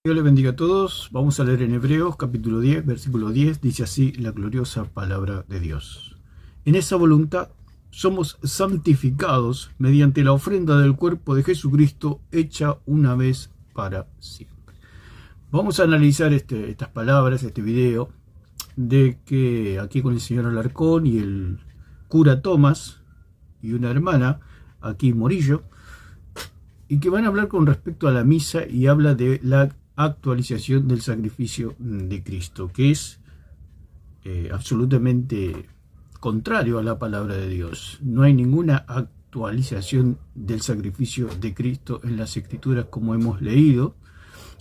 Dios les bendiga a todos. Vamos a leer en Hebreos capítulo 10, versículo 10. Dice así la gloriosa palabra de Dios. En esa voluntad somos santificados mediante la ofrenda del cuerpo de Jesucristo hecha una vez para siempre. Vamos a analizar estas palabras, este video, de que aquí con el señor Alarcón y el cura Tomás y una hermana, aquí Morillo, y que van a hablar con respecto a la misa y habla de la actualización del sacrificio de Cristo, que es absolutamente contrario a la palabra de Dios. No hay ninguna actualización del sacrificio de Cristo en las Escrituras, como hemos leído,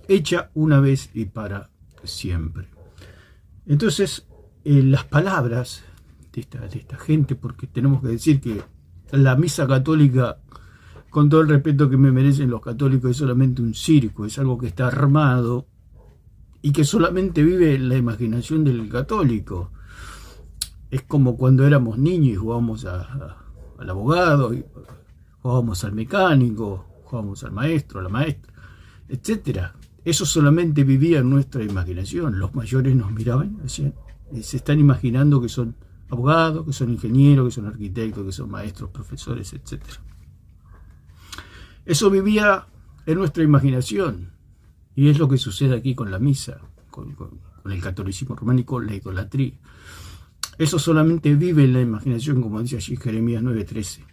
hecha una vez y para siempre. Entonces, las palabras de esta gente, porque tenemos que decir que la misa católica, con todo el respeto que me merecen los católicos, es solamente un circo, es algo que está armado y que solamente vive en la imaginación del católico. Es como cuando éramos niños y jugábamos al abogado, y jugábamos al mecánico, jugábamos al maestro, a la maestra, etc. Eso solamente vivía en nuestra imaginación. Los mayores nos miraban, decían, se están imaginando que son abogados, que son ingenieros, que son arquitectos, que son maestros, profesores, etc. Eso vivía en nuestra imaginación, y es lo que sucede aquí con la misa, con el catolicismo románico, la idolatría. Eso solamente vive en la imaginación, como dice allí Jeremías 9:13,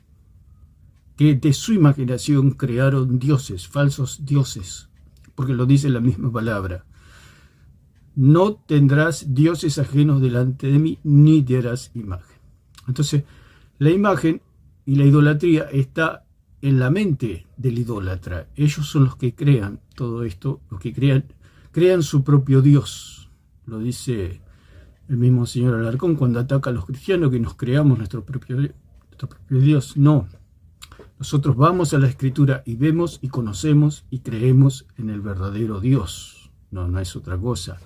que de su imaginación crearon dioses, falsos dioses, porque lo dice la misma palabra. No tendrás dioses ajenos delante de mí, ni te harás imagen. Entonces, la imagen y la idolatría está en la mente del idólatra. Ellos son los que crean todo esto, los que crean su propio Dios. Lo dice el mismo señor Alarcón cuando ataca a los cristianos, que nos creamos nuestro propio Dios. No. Nosotros vamos a la Escritura y vemos y conocemos y creemos en el verdadero Dios. No es otra cosa.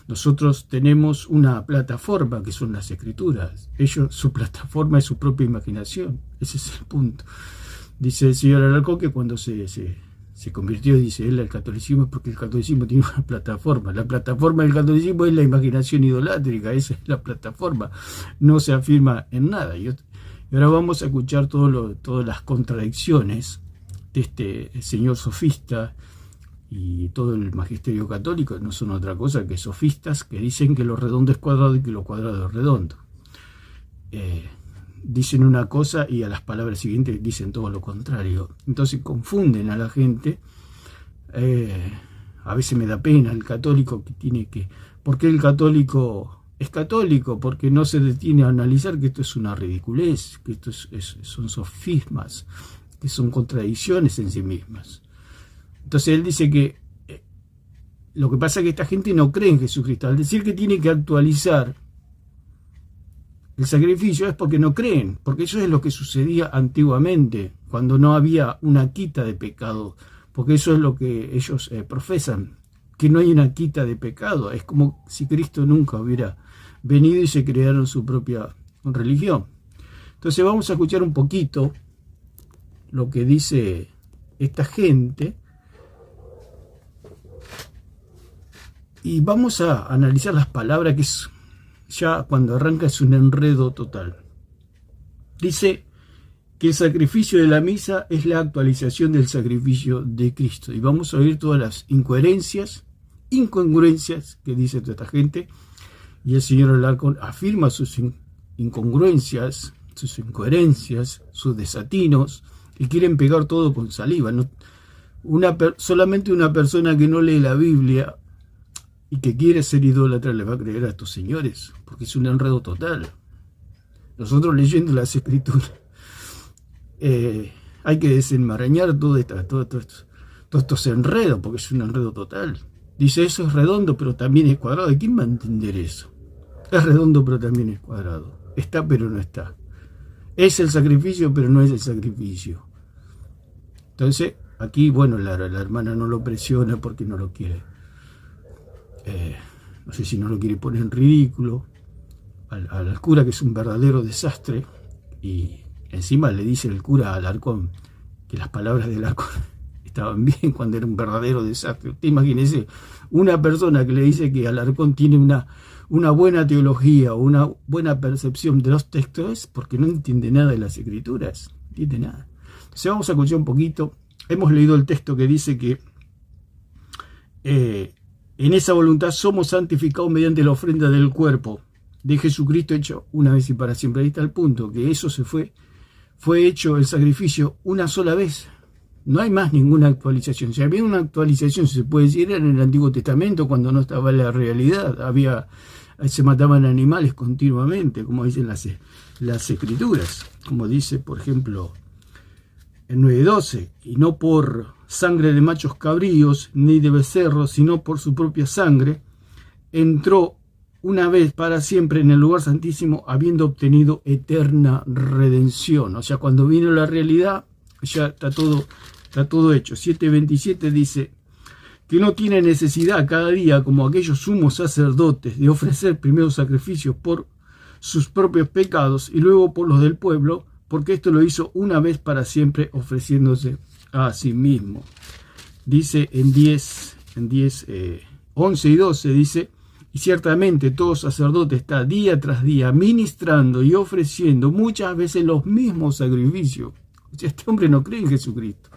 Nosotros tenemos una plataforma que son las Escrituras. Ellos, su plataforma es su propia imaginación. Ese es el punto. Dice el señor Alarcón que cuando se convirtió, dice él, al catolicismo, es porque el catolicismo tiene una plataforma. La plataforma del catolicismo es la imaginación idolátrica, esa es la plataforma. No se afirma en nada. Y ahora vamos a escuchar todas las contradicciones de este señor sofista y todo el magisterio católico. No son otra cosa que sofistas que dicen que lo redondo es cuadrado y que lo cuadrado es redondo. Dicen una cosa y a las palabras siguientes dicen todo lo contrario. Entonces confunden a la gente. A veces me da pena el católico que tiene que... ¿Por qué el católico es católico? Porque no se detiene a analizar que esto es una ridiculez, que esto son sofismas, que son contradicciones en sí mismas. Entonces él dice que lo que pasa es que esta gente no cree en Jesucristo. Al decir que tiene que actualizar el sacrificio es porque no creen, porque eso es lo que sucedía antiguamente, cuando no había una quita de pecado, porque eso es lo que ellos profesan, que no hay una quita de pecado. Es como si Cristo nunca hubiera venido y se crearon su propia religión. Entonces vamos a escuchar un poquito lo que dice esta gente y vamos a analizar las palabras, que es... ya cuando arranca es un enredo total. Dice que el sacrificio de la misa es la actualización del sacrificio de Cristo. Y vamos a oír todas las incongruencias que dice toda esta gente. Y el señor Alarcón afirma sus incongruencias, sus incoherencias, sus desatinos, y quieren pegar todo con saliva. Solamente una persona que no lee la Biblia y que quiere ser idólatra le va a creer a estos señores, porque es un enredo total. Nosotros leyendo las Escrituras hay que desenmarañar todos estos enredos, porque es un enredo total. Dice, eso es redondo, pero también es cuadrado. ¿Y quién va a entender eso? Es redondo, pero también es cuadrado. Está, pero no está. Es el sacrificio, pero no es el sacrificio. Entonces, aquí, bueno, la hermana no lo presiona porque no lo quiere. No sé si no lo quiere poner en ridículo al cura, que es un verdadero desastre, y encima le dice el cura a Alarcón que las palabras de Alarcón estaban bien cuando era un verdadero desastre. Usted imagínese una persona que le dice que Alarcón tiene una buena teología o una buena percepción de los textos porque no entiende nada de las escrituras, no entiende nada. Entonces vamos a escuchar un poquito. Hemos leído el texto que dice que en esa voluntad somos santificados mediante la ofrenda del cuerpo de Jesucristo hecho una vez y para siempre. Ahí está el punto, que eso fue hecho el sacrificio una sola vez. No hay más ninguna actualización. Si había una actualización, se puede decir, era en el Antiguo Testamento, cuando no estaba la realidad. Se mataban animales continuamente, como dicen las escrituras. Como dice, por ejemplo, el 9:12, y no por sangre de machos cabríos, ni de becerros, sino por su propia sangre, entró una vez para siempre en el lugar santísimo, habiendo obtenido eterna redención. O sea, cuando vino la realidad, ya está todo hecho. 7:27 dice que no tiene necesidad cada día, como aquellos sumos sacerdotes, de ofrecer primero sacrificios por sus propios pecados y luego por los del pueblo, porque esto lo hizo una vez para siempre, ofreciéndose a sí mismo. Dice en 11 y 12, dice: y ciertamente todo sacerdote está día tras día ministrando y ofreciendo muchas veces los mismos sacrificios. O sea, este hombre no cree en Jesucristo,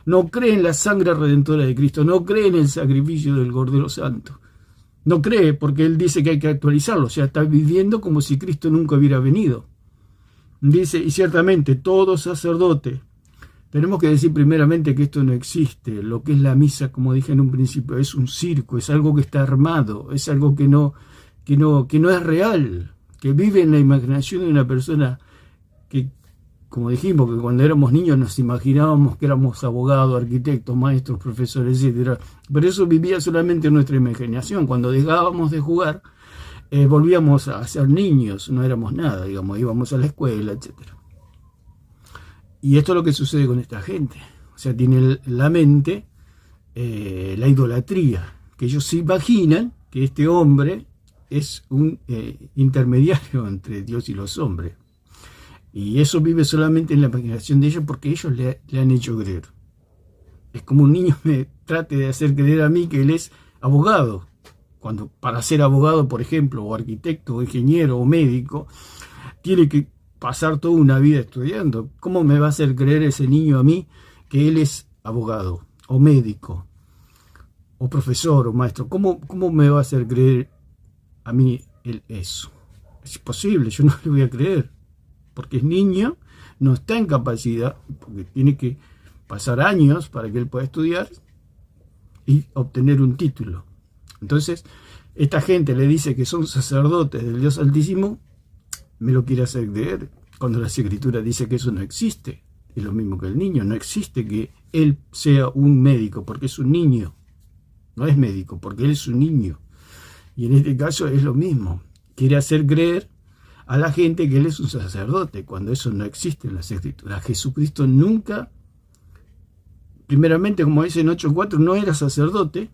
no cree en la sangre redentora de Cristo, no cree en el sacrificio del Cordero Santo. No cree porque él dice que hay que actualizarlo, o sea, está viviendo como si Cristo nunca hubiera venido. Dice, y ciertamente todo sacerdote, tenemos que decir primeramente que esto no existe. Lo que es la misa, como dije en un principio, es un circo, es algo que está armado, es algo que no es real, que vive en la imaginación de una persona que, como dijimos, que cuando éramos niños nos imaginábamos que éramos abogados, arquitectos, maestros, profesores, etc. Pero eso vivía solamente en nuestra imaginación. Cuando dejábamos de jugar, volvíamos a ser niños, no éramos nada, digamos, íbamos a la escuela, etc. Y esto es lo que sucede con esta gente. O sea, tiene la mente la idolatría, que ellos se imaginan que este hombre es un intermediario entre Dios y los hombres. Y eso vive solamente en la imaginación de ellos porque ellos le han hecho creer. Es como un niño me trate de hacer creer a mí que él es abogado. Cuando para ser abogado, por ejemplo, o arquitecto, o ingeniero, o médico, tiene que pasar toda una vida estudiando. ¿Cómo me va a hacer creer ese niño a mí que él es abogado, o médico, o profesor, o maestro? ¿Cómo me va a hacer creer a mí él eso? Es imposible, yo no le voy a creer. Porque es niño, no está en capacidad, porque tiene que pasar años para que él pueda estudiar y obtener un título. Entonces, esta gente le dice que son sacerdotes del Dios Altísimo, me lo quiere hacer creer, cuando la Escritura dice que eso no existe. Es lo mismo que el niño, no existe que él sea un médico, porque es un niño. No es médico, porque él es un niño. Y en este caso es lo mismo. Quiere hacer creer a la gente que él es un sacerdote, cuando eso no existe en las Escrituras. Jesucristo nunca, primeramente, como dice en 8:4, no era sacerdote,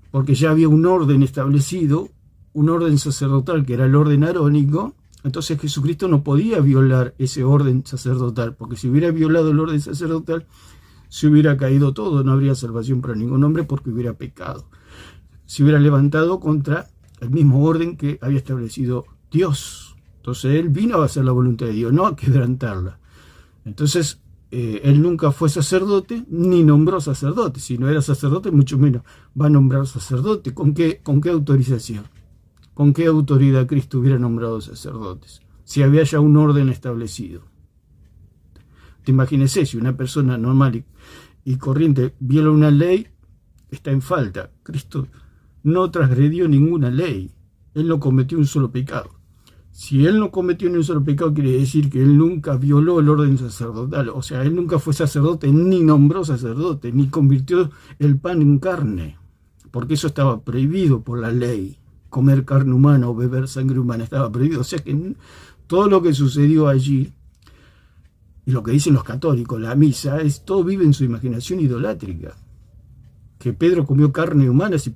porque ya había un orden establecido, un orden sacerdotal que era el orden arónico. Entonces Jesucristo no podía violar ese orden sacerdotal, porque si hubiera violado el orden sacerdotal, se hubiera caído todo, no habría salvación para ningún hombre porque hubiera pecado. Se hubiera levantado contra el mismo orden que había establecido Dios. Entonces él vino a hacer la voluntad de Dios, no a quebrantarla. Entonces él nunca fue sacerdote, ni nombró sacerdote. Si no era sacerdote, mucho menos va a nombrar sacerdote. ¿Con qué autorización? ¿Con qué autoridad Cristo hubiera nombrado sacerdotes? Si había ya un orden establecido. Te imagínese, si una persona normal y corriente viola una ley, está en falta. Cristo no transgredió ninguna ley. Él no cometió un solo pecado. Si él no cometió ni un solo pecado, quiere decir que él nunca violó el orden sacerdotal. O sea, él nunca fue sacerdote, ni nombró sacerdote, ni convirtió el pan en carne. Porque eso estaba prohibido por la ley. Comer carne humana o beber sangre humana estaba prohibido. O sea que todo lo que sucedió allí, y lo que dicen los católicos, la misa, todo vive en su imaginación idolátrica. Que Pedro comió carne humana, si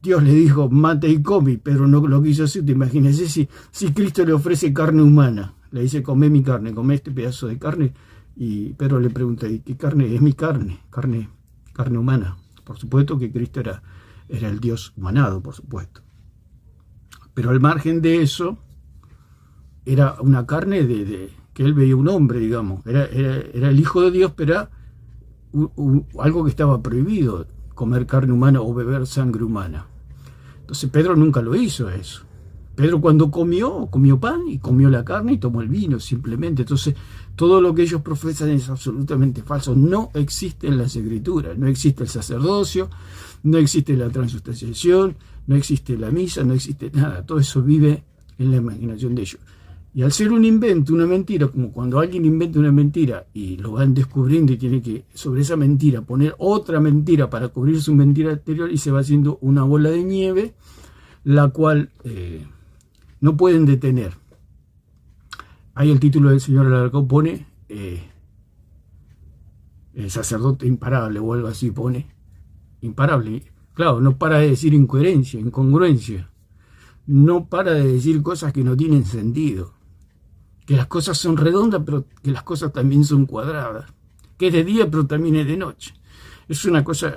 Dios le dijo, mate y come, Pedro no lo quiso hacer. Te imagínese si Cristo le ofrece carne humana, le dice, come mi carne, come este pedazo de carne, Y Pedro le pregunta, ¿y qué carne? Es mi carne, carne humana. Por supuesto que Cristo era el Dios humanado, por supuesto. Pero al margen de eso, era una carne que él veía un hombre, digamos. Era el Hijo de Dios, pero era algo que estaba prohibido, comer carne humana o beber sangre humana. Entonces Pedro nunca lo hizo eso. Pedro cuando comió pan y comió la carne y tomó el vino, simplemente. Entonces todo lo que ellos profesan es absolutamente falso. No existe en las Escrituras, no existe el sacerdocio, no existe la transustanciación, no existe la misa, no existe nada. Todo eso vive en la imaginación de ellos. Y al ser un invento, una mentira, como cuando alguien inventa una mentira y lo van descubriendo y tiene que sobre esa mentira poner otra mentira para cubrir su mentira anterior, y se va haciendo una bola de nieve, la cual no pueden detener. Ahí el título del señor Alarcón pone el sacerdote imparable o algo así pone. Imparable. Claro, no para de decir incoherencia, incongruencia. No para de decir cosas que no tienen sentido. Que las cosas son redondas, pero que las cosas también son cuadradas. Que es de día, pero también es de noche. Es una cosa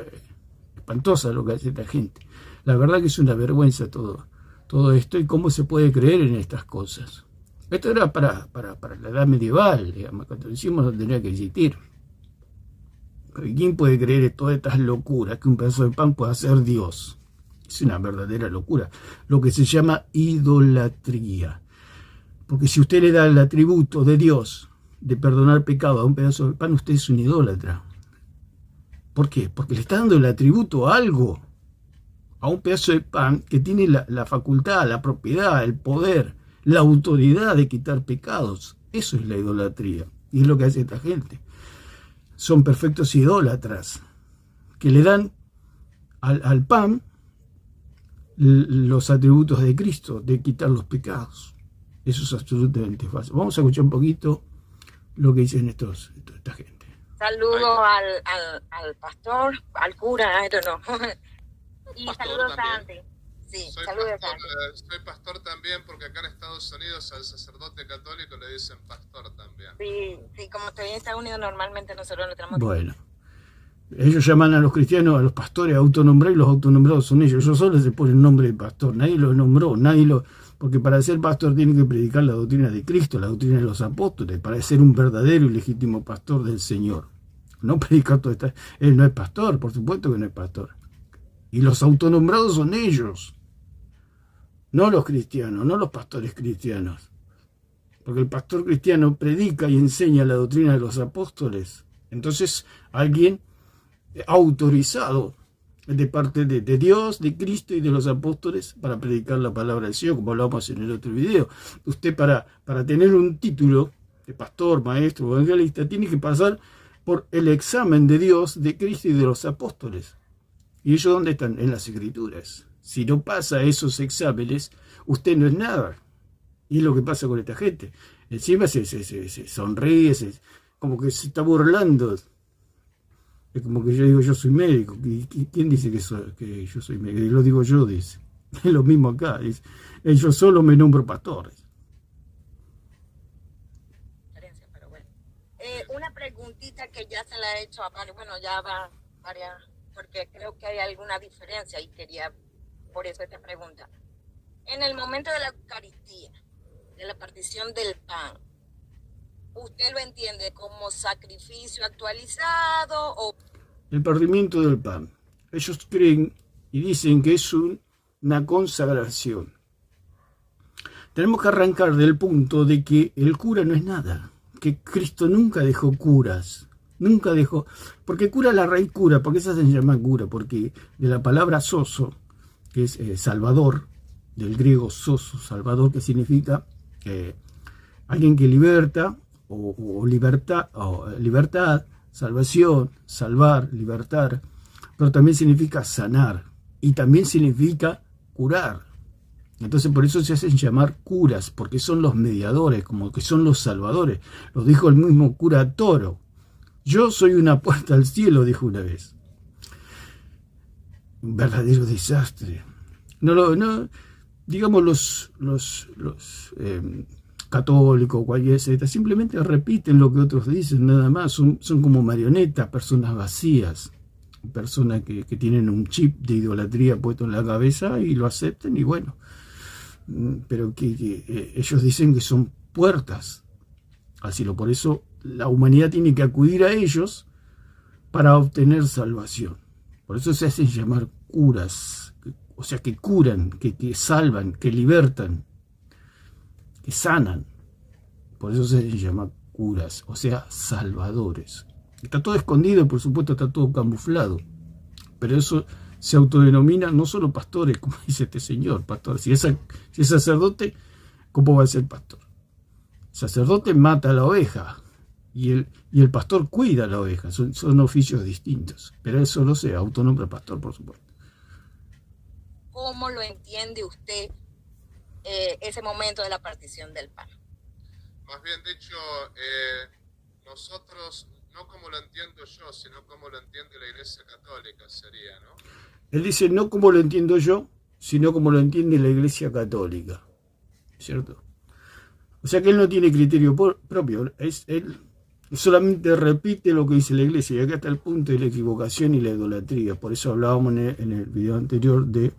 espantosa lo que hace esta gente. La verdad que es una vergüenza todo esto, y cómo se puede creer en estas cosas. Esto era para la edad medieval, digamos. El catolicismo no tendría que existir. Pero ¿quién puede creer en todas estas locuras? Que un pedazo de pan pueda ser Dios. Es una verdadera locura. Lo que se llama idolatría. Porque si usted le da el atributo de Dios, de perdonar pecado a un pedazo de pan, usted es un idólatra. ¿Por qué? Porque le está dando el atributo a algo, a un pedazo de pan que tiene la facultad, la propiedad, el poder, la autoridad de quitar pecados. Eso es la idolatría. Y es lo que hace esta gente. Son perfectos idólatras, que le dan al pan los atributos de Cristo, de quitar los pecados. Eso es absolutamente fácil. Vamos a escuchar un poquito lo que dicen esta gente. Saludos al pastor, al cura, I don't know. Y saludos a Andy. Sí, saludos a Andy. Soy pastor también, porque acá en Estados Unidos al sacerdote católico le dicen pastor también. Sí, como estoy en Estados Unidos, normalmente nosotros lo tenemos. Bueno, ellos llaman a los cristianos, a los pastores, a autonombrar, y los autonombrados son ellos. Ellos solo se ponen el nombre de pastor, nadie los nombró, porque para ser pastor tiene que predicar la doctrina de Cristo, la doctrina de los apóstoles, para ser un verdadero y legítimo pastor del Señor. No predicar todo esto. Él no es pastor, por supuesto que no es pastor. Y los autonombrados son ellos, no los cristianos, no los pastores cristianos. Porque el pastor cristiano predica y enseña la doctrina de los apóstoles. Entonces, alguien autorizado de parte de Dios, de Cristo y de los apóstoles para predicar la palabra del Señor, como hablamos en el otro video. Usted para tener un título de pastor, maestro, evangelista, tiene que pasar por el examen de Dios, de Cristo y de los apóstoles. ¿Y ellos dónde están? En las Escrituras. Si no pasa esos exámenes, usted no es nada. Y es lo que pasa con esta gente. Encima se sonríe, como que se está burlando. Es como que yo digo, yo soy médico. ¿Quién dice que yo soy médico? Y lo digo yo, dice. Es lo mismo acá. Dice, yo solo me nombro pastor. Pero bueno. Una preguntita que ya se la he hecho a varios, bueno, ya va varias, porque creo que hay alguna diferencia y quería, por eso esta pregunta. En el momento de la Eucaristía, de la partición del pan, ¿usted lo entiende como sacrificio actualizado o...? El partimiento del pan. Ellos creen y dicen que es una consagración. Tenemos que arrancar del punto de que el cura no es nada, que Cristo nunca dejó curas, nunca dejó, porque cura, la raíz cura, porque esa se llama cura, porque de la palabra soso, que es salvador, del griego soso, salvador, que significa alguien que liberta, o libertad, salvación, salvar, libertar, pero también significa sanar, y también significa curar. Entonces por eso se hacen llamar curas, porque son los mediadores, como que son los salvadores. Lo dijo el mismo cura Toro. Yo soy una puerta al cielo, dijo una vez. Un verdadero desastre. Digamos, católico o cualquier secta, simplemente repiten lo que otros dicen, nada más. Son como marionetas, personas vacías, personas que tienen un chip de idolatría puesto en la cabeza y lo aceptan y bueno, pero que ellos dicen que son puertas al cielo. Por eso la humanidad tiene que acudir a ellos para obtener salvación. Por eso se hacen llamar curas, o sea, que curan, que salvan, que libertan, que sanan. Por eso se les llama curas, o sea, salvadores. Está todo escondido, por supuesto, está todo camuflado, pero eso se autodenomina no solo pastores, como dice este señor, pastor. Si es sacerdote, ¿cómo va a ser pastor? El sacerdote mata a la oveja y el pastor cuida a la oveja. Son oficios distintos, pero él solo se autonombra pastor, por supuesto. ¿Cómo lo entiende usted ese momento de la partición del pan? Más bien dicho, nosotros, no como lo entiendo yo, sino como lo entiende la Iglesia Católica sería, ¿no? Él dice, no como lo entiendo yo, sino como lo entiende la Iglesia Católica, ¿cierto? O sea que él no tiene criterio propio, él solamente repite lo que dice la Iglesia, y acá está el punto de la equivocación y la idolatría. Por eso hablábamos en el video anterior de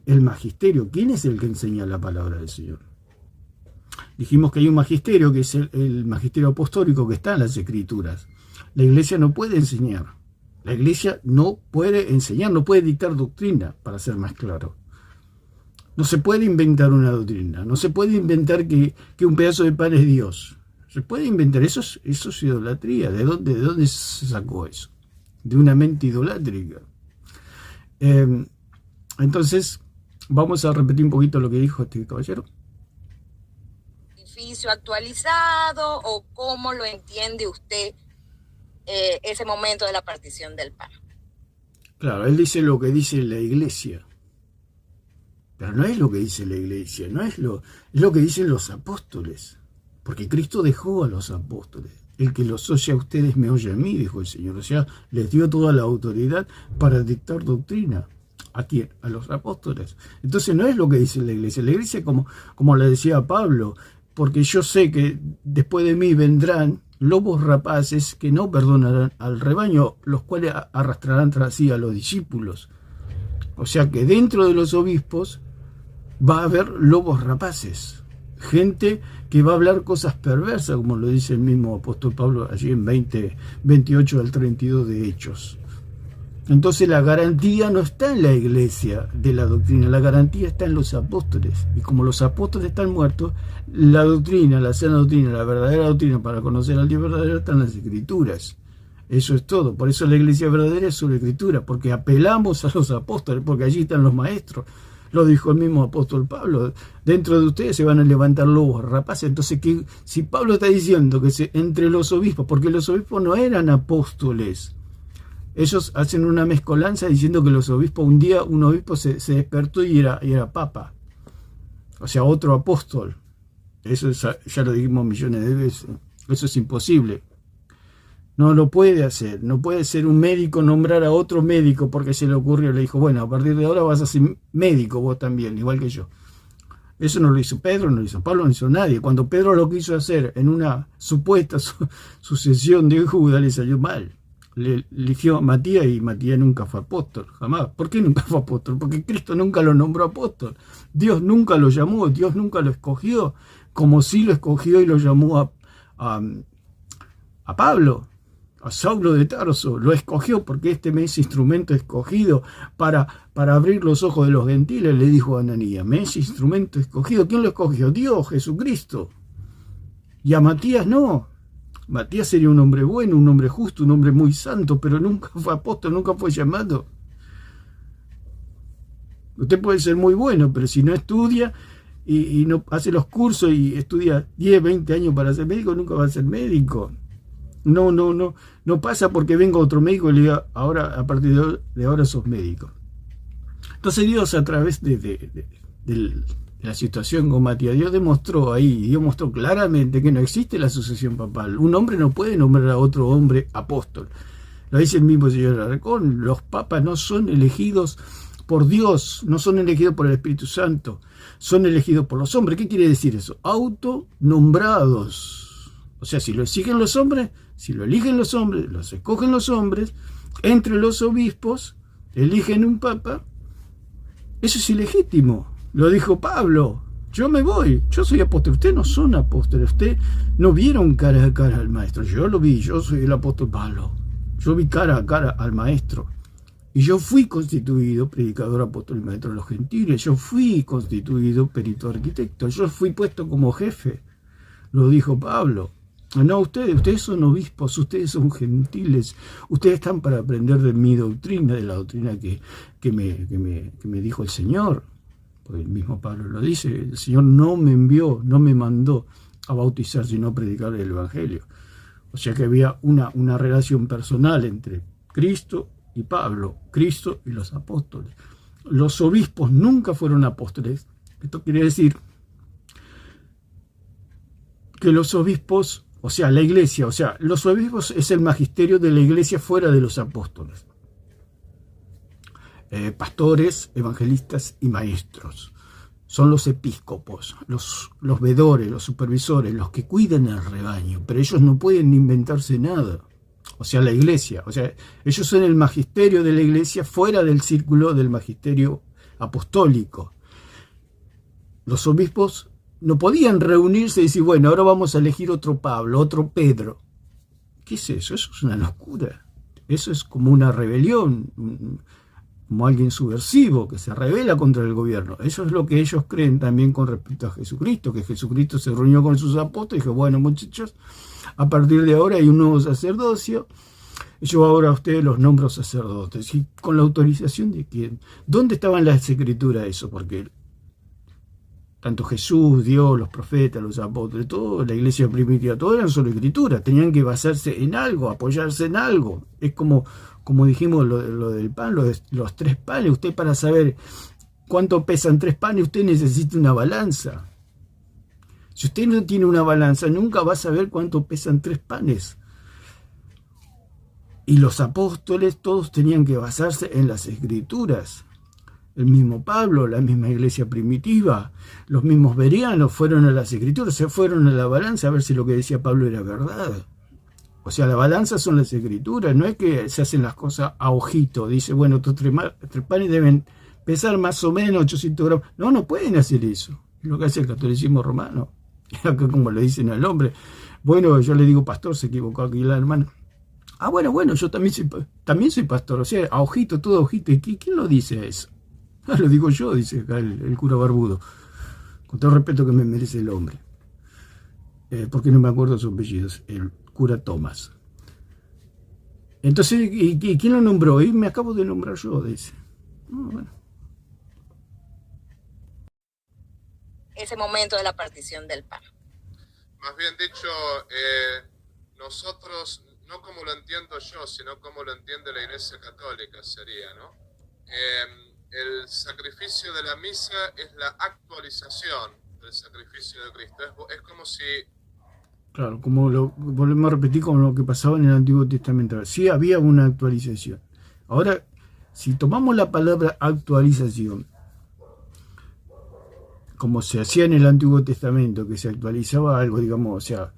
el magisterio. ¿Quién es el que enseña la palabra del Señor? Dijimos que hay un magisterio, que es el magisterio apostólico que está en las Escrituras. La Iglesia no puede enseñar. La Iglesia no puede enseñar, no puede dictar doctrina, para ser más claro. No se puede inventar una doctrina, no se puede inventar que un pedazo de pan es Dios. Se puede inventar, eso es idolatría. ¿De dónde se sacó eso? De una mente idolátrica. Entonces, vamos a repetir un poquito lo que dijo este caballero. ¿Edificio actualizado o cómo lo entiende usted ese momento de la partición del pan? Claro, él dice lo que dice la Iglesia. Pero no es lo que dice la Iglesia, es lo que dicen los apóstoles. Porque Cristo dejó a los apóstoles. El que los oye a ustedes me oye a mí, dijo el Señor. O sea, les dio toda la autoridad para dictar doctrina. ¿A quién? A los apóstoles. Entonces no es lo que dice la Iglesia. La Iglesia, como le decía Pablo, porque yo sé que después de mí vendrán lobos rapaces que no perdonarán al rebaño, los cuales arrastrarán tras sí a los discípulos. O sea que dentro de los obispos va a haber lobos rapaces, gente que va a hablar cosas perversas, como lo dice el mismo apóstol Pablo allí en 28 al 32 de Hechos. Entonces la garantía no está en la Iglesia de la doctrina, la garantía está en los apóstoles. Y como los apóstoles están muertos, la doctrina, la sana doctrina, la verdadera doctrina para conocer al Dios verdadero está en las Escrituras. Eso es todo. Por eso la Iglesia verdadera es su Escritura, porque apelamos a los apóstoles, porque allí están los maestros. Lo dijo el mismo apóstol Pablo. Dentro de ustedes se van a levantar lobos rapaces. Entonces, si Pablo está diciendo que entre los obispos, porque los obispos no eran apóstoles, ellos hacen una mezcolanza diciendo que los obispos, un día un obispo se despertó y era papa. O sea, otro apóstol. Eso ya lo dijimos millones de veces. Eso es imposible. No lo puede hacer. No puede ser un médico nombrar a otro médico porque se le ocurrió. Le dijo, bueno, a partir de ahora vas a ser médico vos también, igual que yo. Eso no lo hizo Pedro, no lo hizo Pablo, no lo hizo nadie. Cuando Pedro lo quiso hacer en una supuesta sucesión de Judas, le salió mal. Le eligió a Matías y Matías nunca fue apóstol, jamás. ¿Por qué nunca fue apóstol? Porque Cristo nunca lo nombró apóstol. Dios nunca lo llamó, Dios nunca lo escogió, como sí lo escogió y lo llamó a Pablo, a Saulo de Tarso. Lo escogió porque este me es instrumento escogido para abrir los ojos de los gentiles, le dijo a Ananías. Me es instrumento escogido. ¿Quién lo escogió? Dios, Jesucristo. Y a Matías no. Matías sería un hombre bueno, un hombre justo, un hombre muy santo, pero nunca fue apóstol, nunca fue llamado. Usted puede ser muy bueno, pero si no estudia y no hace los cursos y estudia 10, 20 años para ser médico, nunca va a ser médico. No pasa porque venga otro médico y le diga, ahora, a partir de ahora sos médico. Entonces Dios, a través de la situación con Matías, Dios mostró claramente que no existe la sucesión papal. Un hombre no puede nombrar a otro hombre apóstol. Lo dice el mismo señor Alarcón, los papas no son elegidos por Dios, no son elegidos por el Espíritu Santo, son elegidos por los hombres. ¿Qué quiere decir eso? Autonombrados. O sea, si lo exigen los hombres, si lo eligen los hombres, los escogen los hombres, entre los obispos eligen un papa, eso es ilegítimo. Lo dijo Pablo. Yo me voy, yo soy apóstol, ustedes no son apóstoles, ustedes no vieron cara a cara al maestro, yo lo vi, yo soy el apóstol Pablo, yo vi cara a cara al maestro, y yo fui constituido predicador, apóstol y maestro de los gentiles, yo fui constituido perito arquitecto, yo fui puesto como jefe, lo dijo Pablo. No, ustedes son obispos, ustedes son gentiles, ustedes están para aprender de mi doctrina, de la doctrina que me dijo el Señor. Porque el mismo Pablo lo dice, el Señor no me envió, no me mandó a bautizar, sino a predicar el Evangelio. O sea que había una relación personal entre Cristo y Pablo, Cristo y los apóstoles. Los obispos nunca fueron apóstoles. Esto quiere decir que los obispos, o sea, la iglesia, o sea, los obispos es el magisterio de la iglesia fuera de los apóstoles. Pastores, evangelistas y maestros. Son los episcopos, los vedores, los supervisores, los que cuidan el rebaño, pero ellos no pueden inventarse nada. O sea, la iglesia, o sea, ellos son el magisterio de la iglesia fuera del círculo del magisterio apostólico. Los obispos no podían reunirse y decir, bueno, ahora vamos a elegir otro Pablo, otro Pedro. ¿Qué es eso? Eso es una locura. Eso es como una rebelión, como alguien subversivo que se rebela contra el gobierno. Eso es lo que ellos creen también con respecto a Jesucristo, que Jesucristo se reunió con sus apóstoles y dijo, bueno, muchachos, a partir de ahora hay un nuevo sacerdocio, yo ahora a ustedes los nombro sacerdotes. ¿Y con la autorización de quién? ¿Dónde estaban las escrituras eso? Porque tanto Jesús, Dios, los profetas, los apóstoles, todo, la iglesia primitiva, todo eran solo escrituras, tenían que basarse en algo, apoyarse en algo. Es como dijimos lo del pan, los 3 panes. Usted, para saber cuánto pesan 3 panes, usted necesita una balanza. Si usted no tiene una balanza, nunca va a saber cuánto pesan 3 panes. Y los apóstoles todos tenían que basarse en las escrituras. El mismo Pablo, la misma iglesia primitiva, los mismos bereanos fueron a las escrituras, se fueron a la balanza a ver si lo que decía Pablo era verdad. O sea, la balanza son las escrituras, no es que se hacen las cosas a ojito. Dice, bueno, estos 3 panes deben pesar más o menos 800 gramos. No pueden hacer eso. Es lo que hace el catolicismo romano. Acá como le dicen al hombre. Bueno, yo le digo pastor, se equivocó aquí la hermana. Ah, bueno, yo también soy pastor. O sea, a ojito, todo a ojito. ¿Y quién lo dice eso? Ah, lo digo yo, dice acá el cura barbudo. Con todo el respeto que me merece el hombre. Porque no me acuerdo sus apellidos. El cura Tomás. Entonces, ¿y quién lo nombró? Y me acabo de nombrar yo, dice. Bueno. Ese momento de la partición del pan. Más bien dicho, nosotros, no como lo entiendo yo, sino como lo entiende la Iglesia Católica sería, ¿no? El sacrificio de la misa es la actualización del sacrificio de Cristo. Es como si... Claro, volvemos a repetir con lo que pasaba en el Antiguo Testamento. Sí había una actualización. Ahora, si tomamos la palabra actualización, como se hacía en el Antiguo Testamento, que se actualizaba algo, digamos, o sea,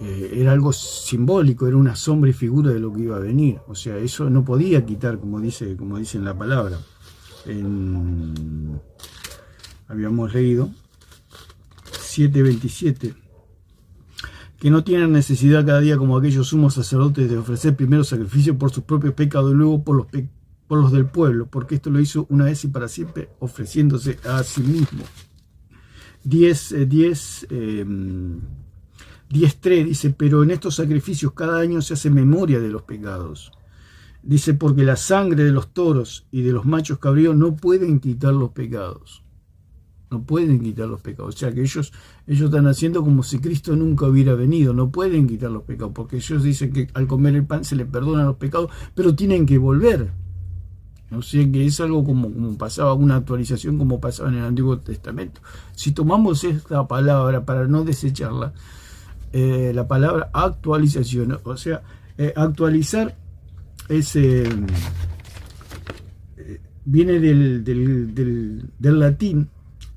era algo simbólico, era una sombra y figura de lo que iba a venir. O sea, eso no podía quitar, como dice en la palabra. Habíamos leído 7:27, que no tienen necesidad cada día como aquellos sumos sacerdotes de ofrecer primero sacrificio por sus propios pecados y luego por los del pueblo, porque esto lo hizo una vez y para siempre, ofreciéndose a sí mismo. 10:3 dice, pero en estos sacrificios cada año se hace memoria de los pecados. Dice, porque la sangre de los toros y de los machos cabríos no pueden quitar los pecados. No pueden quitar los pecados. O sea que ellos están haciendo como si Cristo nunca hubiera venido. No pueden quitar los pecados, porque ellos dicen que al comer el pan se les perdonan los pecados, pero tienen que volver. O sea que es algo como pasaba, una actualización como pasaba en el Antiguo Testamento. Si tomamos esta palabra para no desecharla, la palabra actualización, o sea, actualizar es viene del latín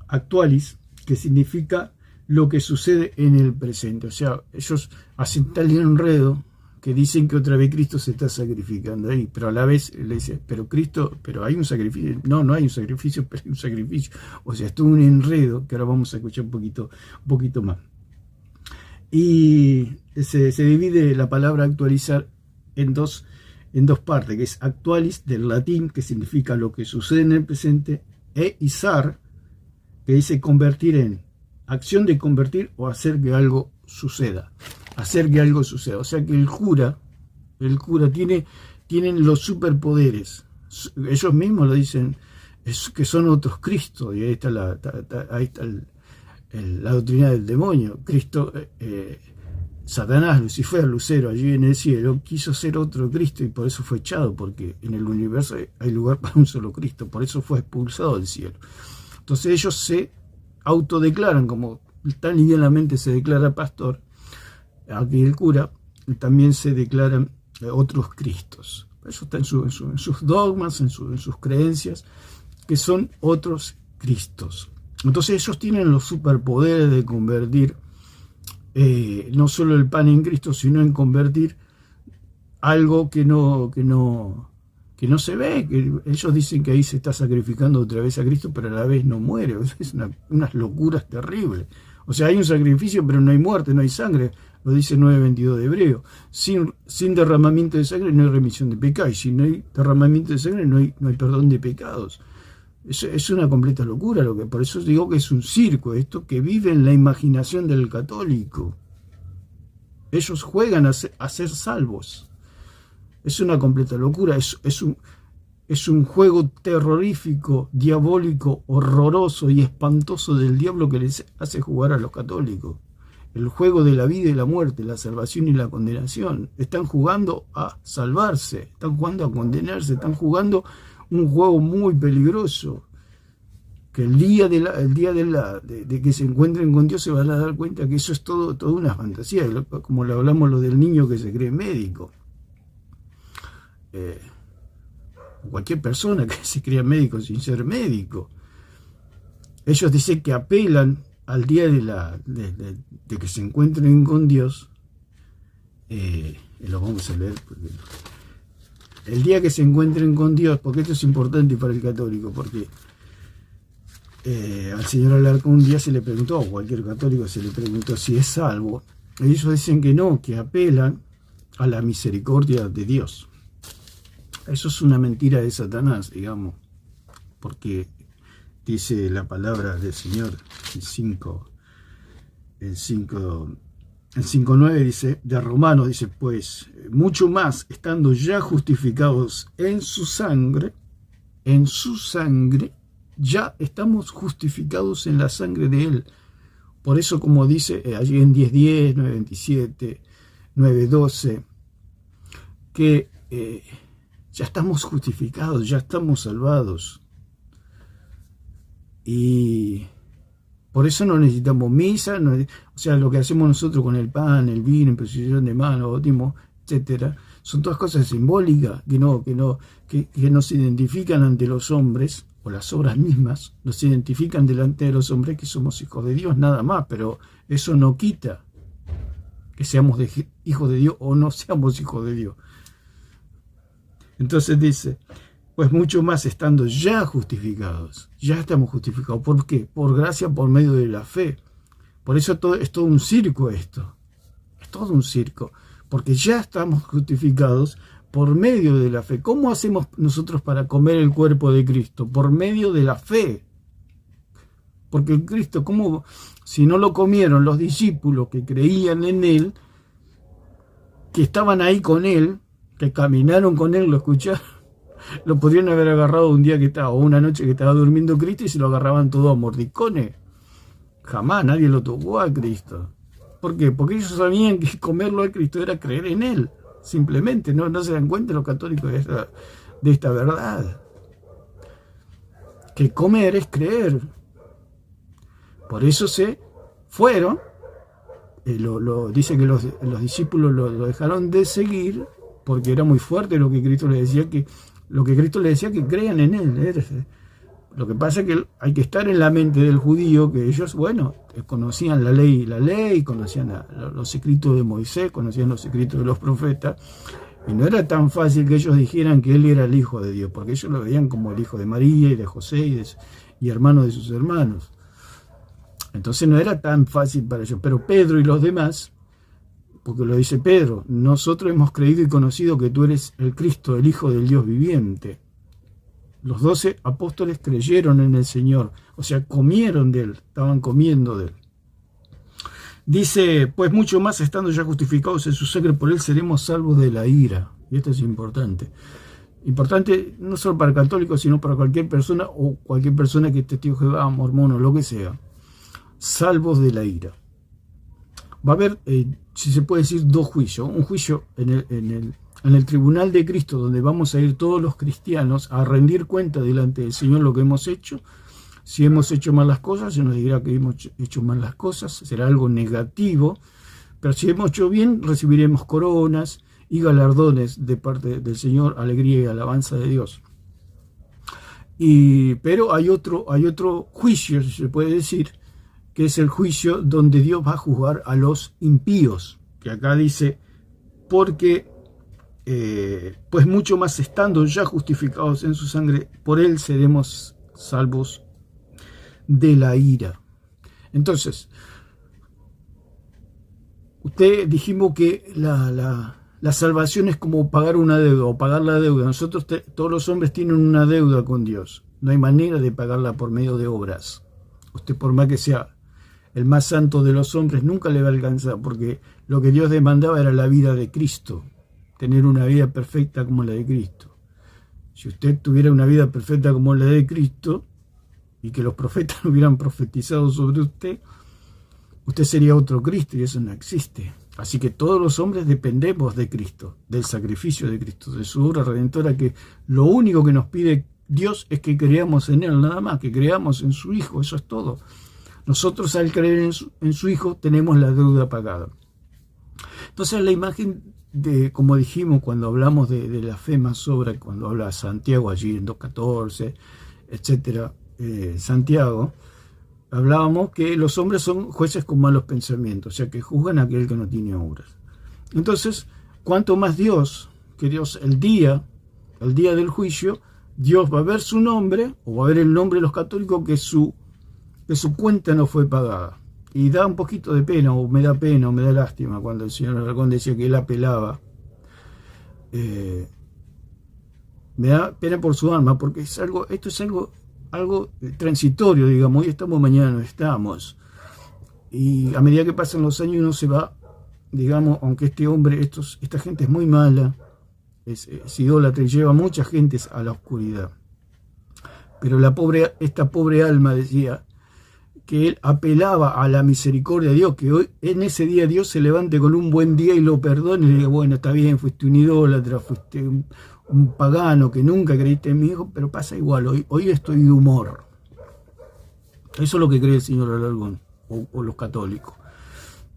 actualis, que significa lo que sucede en el presente. O sea, ellos hacen tal enredo que dicen que otra vez Cristo se está sacrificando ahí, pero a la vez le dice, pero Cristo, pero hay un sacrificio. No, no hay un sacrificio, pero hay un sacrificio. O sea, esto es un enredo que ahora vamos a escuchar un poquito más. Y se divide la palabra actualizar en dos partes, que es actualis del latín, que significa lo que sucede en el presente, e izar, que dice convertir en, acción de convertir o hacer que algo suceda. Hacer que algo suceda. O sea que el cura tienen los superpoderes. Ellos mismos lo dicen, que son otros Cristos, y ahí está la doctrina del demonio. Cristo, Satanás, Lucifer, Lucero, allí en el cielo, quiso ser otro Cristo y por eso fue echado, porque en el universo hay lugar para un solo Cristo, por eso fue expulsado del cielo. Entonces ellos se autodeclaran, como tan livianamente se declara pastor, aquí el cura, también se declaran otros Cristos. Eso está en sus dogmas, en sus creencias, que son otros Cristos. Entonces ellos tienen los superpoderes de convertir no solo el pan en Cristo, sino en convertir algo que no se ve, que ellos dicen que ahí se está sacrificando otra vez a Cristo, pero a la vez no muere. Es unas locuras terribles. O sea, hay un sacrificio, pero no hay muerte, no hay sangre, lo dice 9:22 de Hebreo. Sin derramamiento de sangre no hay remisión de pecados, y si no hay derramamiento de sangre no hay perdón de pecados. Es una completa locura, por eso digo que es un circo, esto que vive en la imaginación del católico. Ellos juegan a ser salvos. Es una completa locura, es un juego terrorífico, diabólico, horroroso y espantoso del diablo que les hace jugar a los católicos. El juego de la vida y la muerte, la salvación y la condenación. Están jugando a salvarse, están jugando a condenarse, están jugando un juego muy peligroso, que el día de que se encuentren con Dios se van a dar cuenta que eso es todo una fantasía, como le hablamos lo del niño que se cree médico. Cualquier persona que se crea médico sin ser médico. Ellos dicen que apelan al día de que se encuentren con Dios. Lo vamos a leer porque el día que se encuentren con Dios, porque esto es importante para el católico, porque al señor Alarcón un día se le preguntó, o cualquier católico se le preguntó si es salvo. Ellos dicen que no, que apelan a la misericordia de Dios. Eso es una mentira de Satanás, digamos, porque dice la palabra del Señor, el 5:9 dice, de Romanos dice, pues mucho más, estando ya justificados en su sangre, ya estamos justificados en la sangre de Él. Por eso, como dice allí en 10:10, 9:27, 9:12, que ya estamos justificados, ya estamos salvados. Y por eso no necesitamos misa, o sea, lo que hacemos nosotros con el pan, el vino, imposición de mano, bautismo, etcétera, son todas cosas simbólicas que nos identifican ante los hombres, o las obras mismas nos identifican delante de los hombres que somos hijos de Dios, nada más, pero eso no quita que seamos hijos de Dios o no seamos hijos de Dios. Entonces dice, pues mucho más estando ya justificados, ya estamos justificados. ¿Por qué? Por gracia, por medio de la fe. Por eso es todo un circo esto. Es todo un circo. Porque ya estamos justificados por medio de la fe. ¿Cómo hacemos nosotros para comer el cuerpo de Cristo? Por medio de la fe. Porque Cristo, ¿cómo? Si no lo comieron los discípulos que creían en Él, que estaban ahí con Él, que caminaron con Él, lo escucharon, lo podrían haber agarrado un día que estaba, o una noche que estaba durmiendo Cristo, y se lo agarraban todo a mordiscones. Jamás nadie lo tocó a Cristo. ¿Por qué? Porque ellos sabían que comerlo a Cristo era creer en Él. Simplemente, no se dan cuenta los católicos de esta verdad. Que comer es creer. Por eso se fueron. Dice que los discípulos lo dejaron de seguir, porque era muy fuerte lo que Cristo les decía, que lo que Cristo le decía, que crean en Él. Lo que pasa es que hay que estar en la mente del judío, que ellos, bueno, conocían la ley, conocían los escritos de Moisés, conocían los escritos de los profetas, y no era tan fácil que ellos dijeran que Él era el Hijo de Dios, porque ellos lo veían como el Hijo de María y de José y hermano de sus hermanos. Entonces no era tan fácil para ellos, pero Pedro y los demás, porque lo dice Pedro, nosotros hemos creído y conocido que tú eres el Cristo, el Hijo del Dios viviente. Los 12 apóstoles creyeron en el Señor, o sea, comieron de Él, estaban comiendo de Él. Dice, pues mucho más estando ya justificados en su sangre, por Él seremos salvos de la ira. Y esto es importante. Importante no solo para católicos, sino para cualquier persona, o cualquier persona que es testigo de Jehová, mormón o lo que sea. Salvos de la ira. Va a haber, si se puede decir, dos juicios. Un juicio en el tribunal de Cristo, donde vamos a ir todos los cristianos a rendir cuenta delante del Señor lo que hemos hecho. Si hemos hecho mal las cosas, se nos dirá que hemos hecho mal las cosas, será algo negativo, pero si hemos hecho bien, recibiremos coronas y galardones de parte del Señor, alegría y alabanza de Dios. Pero hay otro juicio, si se puede decir, que es el juicio donde Dios va a juzgar a los impíos, que acá dice, porque pues mucho más estando ya justificados en su sangre, por Él seremos salvos de la ira. Entonces, dijimos que la salvación es como pagar una deuda o pagar la deuda. Nosotros, todos los hombres tienen una deuda con Dios. No hay manera de pagarla por medio de obras. Usted, por más que sea el más santo de los hombres, nunca le va a alcanzar, porque lo que Dios demandaba era la vida de Cristo, tener una vida perfecta como la de Cristo. Si usted tuviera una vida perfecta como la de Cristo, y que los profetas hubieran profetizado sobre usted, usted sería otro Cristo, y eso no existe. Así que todos los hombres dependemos de Cristo, del sacrificio de Cristo, de su obra redentora, que lo único que nos pide Dios es que creamos en Él, nada más, que creamos en su Hijo, eso es todo. Nosotros, al creer en su Hijo, tenemos la deuda pagada. Entonces, la imagen de, como dijimos cuando hablamos de la fe más obra, cuando habla Santiago allí en 2.14, etcétera, Santiago, hablábamos que los hombres son jueces con malos pensamientos, o sea que juzgan a aquel que no tiene obras. Entonces, cuanto más Dios, que Dios el día del juicio, Dios va a ver su nombre, o va a ver el nombre de los católicos, que su cuenta no fue pagada. Y da un poquito de pena, o me da lástima, cuando el señor Alarcón decía que él apelaba. Me da pena por su alma, porque esto es algo transitorio, digamos. Hoy estamos, mañana no estamos. Y a medida que pasan los años uno se va, digamos, aunque este hombre, esta gente es muy mala, es idólatra y lleva a mucha gente a la oscuridad. Pero esta pobre alma decía que él apelaba a la misericordia de Dios, que hoy en ese día Dios se levante con un buen día y lo perdone y le diga, bueno, está bien, fuiste un idólatra, fuiste un pagano que nunca creíste en mi hijo, pero pasa igual, hoy estoy de humor. Eso es lo que cree el señor Alarcón, o los católicos.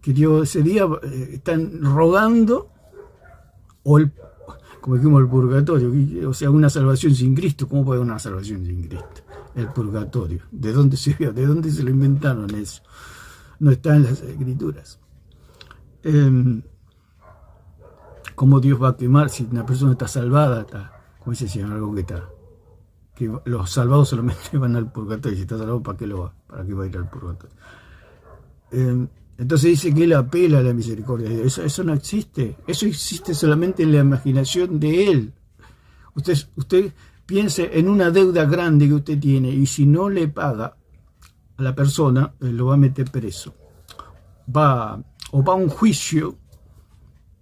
Que Dios ese día están rogando, como dijimos, el purgatorio, o sea, una salvación sin Cristo. ¿Cómo puede haber una salvación sin Cristo? El purgatorio. ¿De dónde se vio? ¿De dónde se lo inventaron eso? No está en las Escrituras. ¿Cómo Dios va a quemar si una persona está salvada? ¿Cómo dice el señor algo que los salvados solamente van al purgatorio? Si está salvado, ¿para qué va a ir al purgatorio? Entonces dice que él apela a la misericordia de Dios. Eso no existe. Eso existe solamente en la imaginación de él. Usted piense en una deuda grande que usted tiene, y si no le paga a la persona, lo va a meter preso. Va a un juicio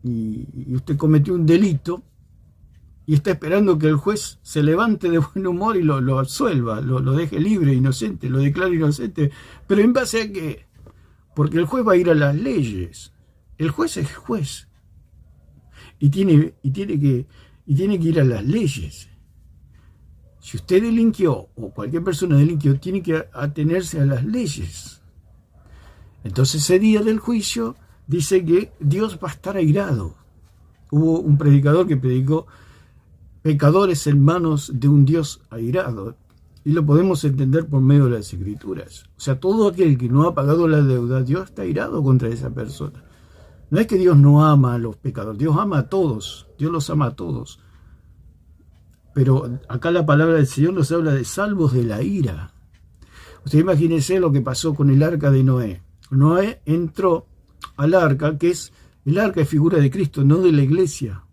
y usted cometió un delito y está esperando que el juez se levante de buen humor y lo absuelva, lo deje libre, inocente, lo declare inocente. Pero ¿en base a qué? Porque el juez va a ir a las leyes. El juez es juez. Y tiene que ir a las leyes. Si usted delinquió, o cualquier persona delinquió, tiene que atenerse a las leyes. Entonces, ese día del juicio dice que Dios va a estar airado. Hubo un predicador que predicó pecadores en manos de un Dios airado. Y lo podemos entender por medio de las Escrituras. O sea, todo aquel que no ha pagado la deuda, Dios está airado contra esa persona. No es que Dios no ama a los pecadores, Dios ama a todos, Dios los ama a todos. Pero acá la palabra del Señor nos habla de salvos de la ira. Usted imagínese lo que pasó con el arca de Noé. Noé entró al arca, que es, el arca es figura de Cristo, no de la iglesia.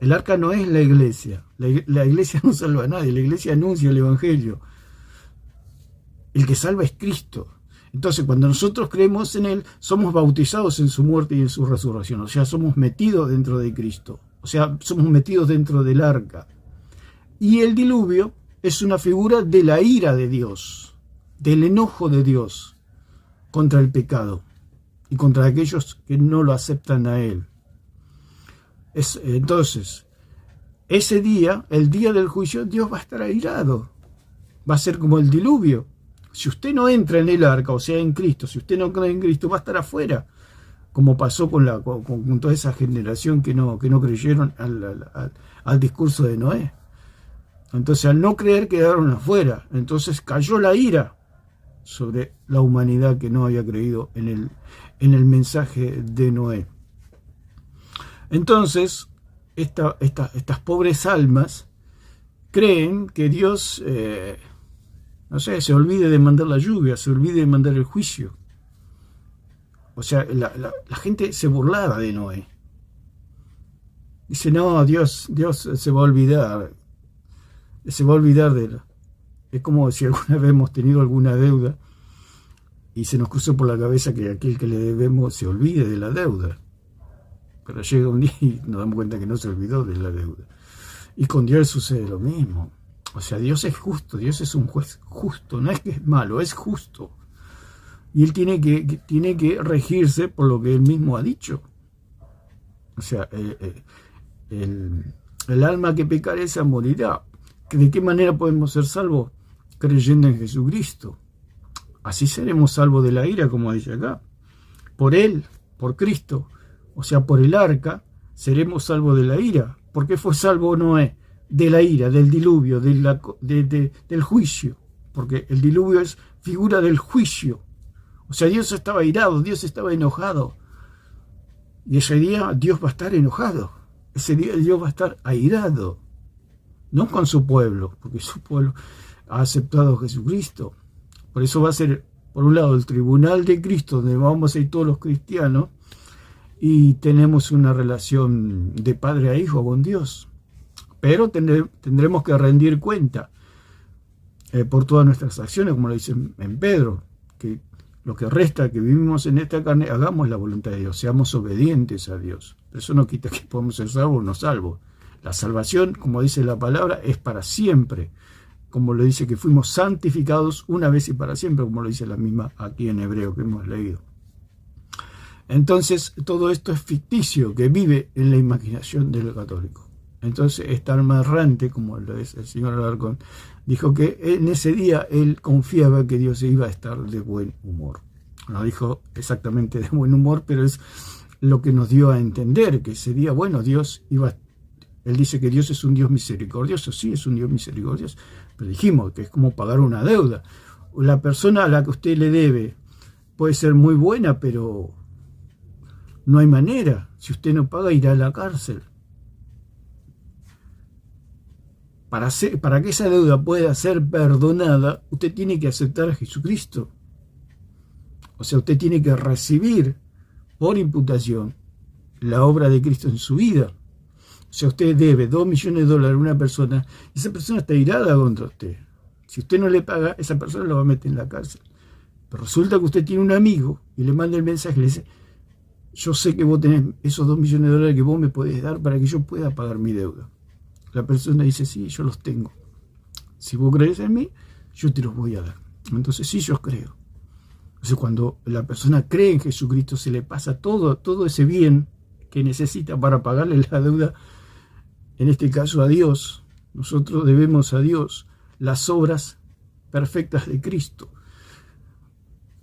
El arca no es la iglesia. La iglesia no salva a nadie, la iglesia anuncia el Evangelio. El que salva es Cristo. Entonces, cuando nosotros creemos en Él, somos bautizados en su muerte y en su resurrección. O sea, somos metidos dentro de Cristo. O sea, somos metidos dentro del arca. Y el diluvio es una figura de la ira de Dios, del enojo de Dios contra el pecado y contra aquellos que no lo aceptan a Él. Entonces, ese día, el día del juicio, Dios va a estar airado. Va a ser como el diluvio. Si usted no entra en el arca, o sea, en Cristo, si usted no cree en Cristo, va a estar afuera, como pasó con toda esa generación que no creyeron al discurso de Noé. Entonces, al no creer, quedaron afuera. Entonces cayó la ira sobre la humanidad que no había creído en el mensaje de Noé. Entonces, estas pobres almas creen que Dios, no sé, se olvide de mandar la lluvia, se olvide de mandar el juicio. O sea, la gente se burlaba de Noé. Dice, no, Dios se va a olvidar de él. Es como si alguna vez hemos tenido alguna deuda y se nos cruzó por la cabeza que aquel que le debemos se olvide de la deuda. Pero llega un día y nos damos cuenta que no se olvidó de la deuda. Y con Dios sucede lo mismo. O sea, Dios es justo, Dios es un juez justo, no es que es malo, es justo. Y Él tiene que regirse por lo que Él mismo ha dicho. O sea, el alma que pecare esa morirá. ¿De qué manera podemos ser salvos? Creyendo en Jesucristo. Así seremos salvos de la ira, como dice acá. Por Él, por Cristo, o sea, por el arca, seremos salvos de la ira. ¿Por qué fue salvo Noé? De la ira, del diluvio, del juicio. Porque el diluvio es figura del juicio. O sea, Dios estaba irado, Dios estaba enojado. Y ese día Dios va a estar enojado. Ese día Dios va a estar airado. No con su pueblo, porque su pueblo ha aceptado a Jesucristo. Por eso va a ser, por un lado, el tribunal de Cristo, donde vamos a ir todos los cristianos, y tenemos una relación de padre a hijo con Dios. Pero tendremos que rendir cuenta por todas nuestras acciones, como lo dice en Pedro, que lo que resta, que vivimos en esta carne, hagamos la voluntad de Dios, seamos obedientes a Dios. Pero eso no quita que podamos ser salvos o no salvos. La salvación, como dice la palabra, es para siempre. Como lo dice que fuimos santificados una vez y para siempre, como lo dice la misma aquí en hebreo que hemos leído. Entonces, todo esto es ficticio, que vive en la imaginación del católico. Entonces, esta alma errante, como lo dice el señor Alarcón, dijo que en ese día él confiaba que Dios iba a estar de buen humor. No dijo exactamente de buen humor, pero es lo que nos dio a entender, que ese día, bueno, Dios iba a... Él dice que Dios es un Dios misericordioso, sí, es un Dios misericordioso, pero dijimos que es como pagar una deuda. La persona a la que usted le debe puede ser muy buena, pero no hay manera. Si usted no paga, irá a la cárcel. Para que esa deuda pueda ser perdonada, usted tiene que aceptar a Jesucristo. O sea, usted tiene que recibir por imputación la obra de Cristo en su vida. O sea, usted debe $2 millones a una persona y esa persona está irada contra usted. Si usted no le paga, esa persona lo va a meter en la cárcel. Pero resulta que usted tiene un amigo y le manda el mensaje y le dice, yo sé que vos tenés esos $2 millones que vos me podés dar para que yo pueda pagar mi deuda. La persona dice, sí, yo los tengo. Si vos crees en mí, yo te los voy a dar. Entonces, sí, yo creo. Entonces, cuando la persona cree en Jesucristo, se le pasa todo ese bien que necesita para pagarle la deuda, en este caso a Dios. Nosotros debemos a Dios las obras perfectas de Cristo.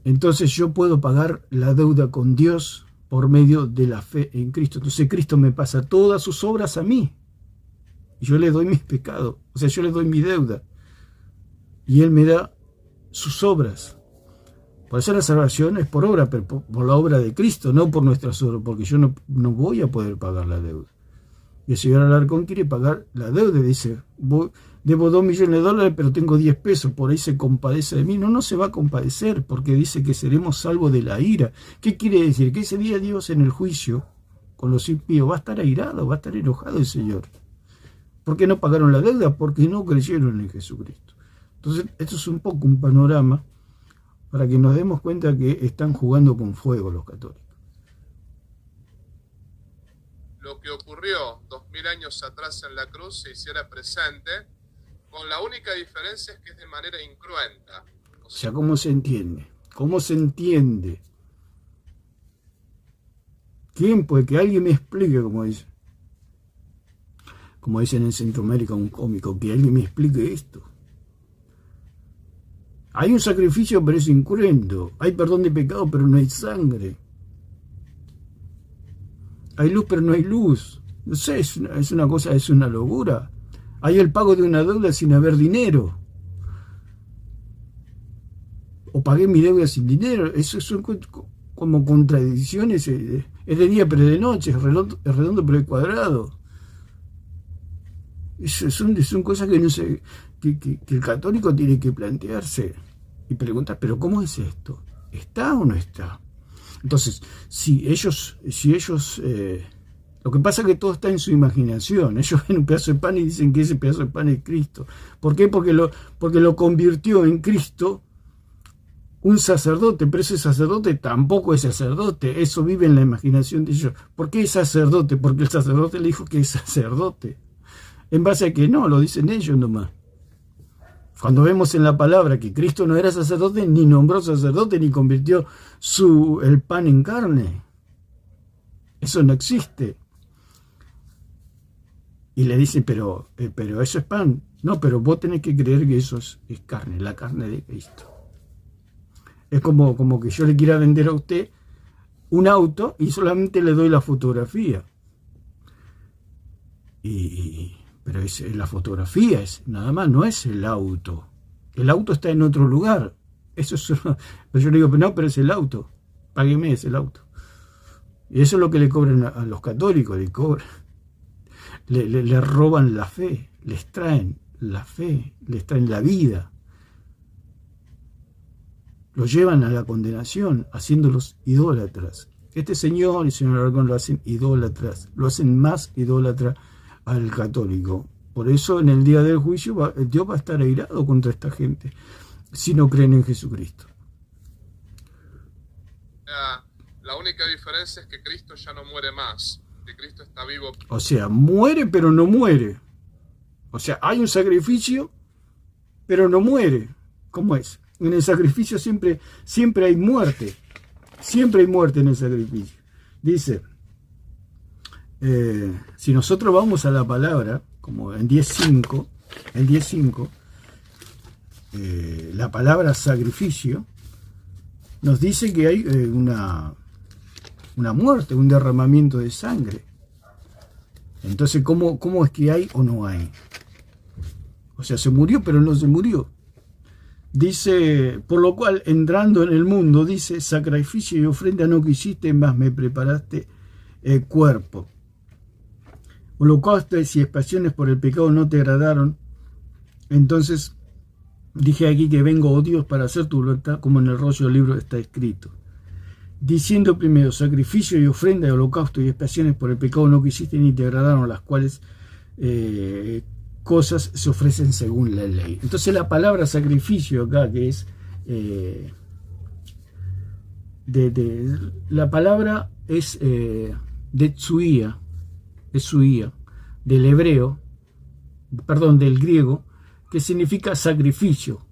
Entonces yo puedo pagar la deuda con Dios por medio de la fe en Cristo. Entonces Cristo me pasa todas sus obras a mí. y yo le doy mis pecados, o sea, yo le doy mi deuda, y Él me da sus obras. Por eso la salvación es por obra, pero por la obra de Cristo, no por nuestras obras, porque yo no voy a poder pagar la deuda. Y el señor Alarcón quiere pagar la deuda, dice, debo 2 millones de dólares, pero tengo 10 pesos, por ahí se compadece de mí. No se va a compadecer, porque dice que seremos salvos de la ira. ¿Qué quiere decir? Que ese día Dios en el juicio con los impíos va a estar airado, va a estar enojado el Señor. ¿Por qué no pagaron la deuda? Porque no creyeron en Jesucristo. Entonces, esto es un poco un panorama para que nos demos cuenta que están jugando con fuego los católicos. Lo que ocurrió 2000 años atrás en la cruz se hiciera presente, con la única diferencia es que es de manera incruenta. O sea, ¿cómo se entiende? ¿Cómo se entiende? ¿Quién? Pues que alguien me explique, como dicen en Centroamérica un cómico, que alguien me explique esto. Hay un sacrificio, pero es incruento. Hay perdón de pecado, pero no hay sangre. Hay luz, pero no hay luz. No sé, es una cosa, es una locura. Hay el pago de una deuda sin haber dinero. O pagué mi deuda sin dinero. Eso son como contradicciones. Es de día, pero es de noche. Es redondo, pero es cuadrado. Son cosas que no sé, que el católico tiene que plantearse y preguntar, pero ¿cómo es esto? ¿Está o no está? Entonces, si ellos lo que pasa es que todo está en su imaginación. Ellos ven un pedazo de pan y dicen que ese pedazo de pan es Cristo. ¿Por qué? Porque lo convirtió en Cristo un sacerdote, pero ese sacerdote tampoco es sacerdote. Eso vive en la imaginación de ellos. ¿Por qué es sacerdote? Porque el sacerdote le dijo que es sacerdote. En base a que no, lo dicen ellos nomás. Cuando vemos en la palabra que Cristo no era sacerdote, ni nombró sacerdote, ni convirtió el pan en carne. Eso no existe. Y le dice, pero eso es pan. No, pero vos tenés que creer que eso es carne, la carne de Cristo. Es como que yo le quiera vender a usted un auto y solamente le doy la fotografía. Pero la fotografía es nada más, no es el auto. El auto está en otro lugar. Eso es, pero yo le digo, no, pero es el auto. Págueme, es el auto. Y eso es lo que le cobran a los católicos, le roban la fe, les traen la fe, les traen la vida. Los llevan a la condenación, haciéndolos idólatras. Este señor y el señor Alarcón lo hacen idólatras, lo hacen más idólatra al católico. Por eso en el día del juicio Dios va a estar airado contra esta gente si no creen en Jesucristo. La única diferencia es que Cristo ya no muere más, que Cristo está vivo. O sea, muere pero no muere. O sea, hay un sacrificio pero no muere. ¿Cómo es? En el sacrificio siempre hay muerte. Siempre hay muerte en el sacrificio. Dice, si nosotros vamos a la palabra, como en 10.5, la palabra sacrificio nos dice que hay una muerte, un derramamiento de sangre. Entonces, ¿cómo es que hay o no hay? O sea, se murió, pero no se murió. Dice, por lo cual, entrando en el mundo, dice, sacrificio y ofrenda no quisiste, más me preparaste el cuerpo. Holocaustos y expiaciones por el pecado no te agradaron. Entonces dije aquí que vengo, oh Dios, para hacer tu voluntad, como en el rollo del libro está escrito. Diciendo primero, sacrificio y ofrenda de holocausto y expiaciones por el pecado no quisiste ni te agradaron, las cuales cosas se ofrecen según la ley. Entonces la palabra sacrificio acá, que es la palabra es de tsuía, del hebreo, del griego, que significa sacrificio,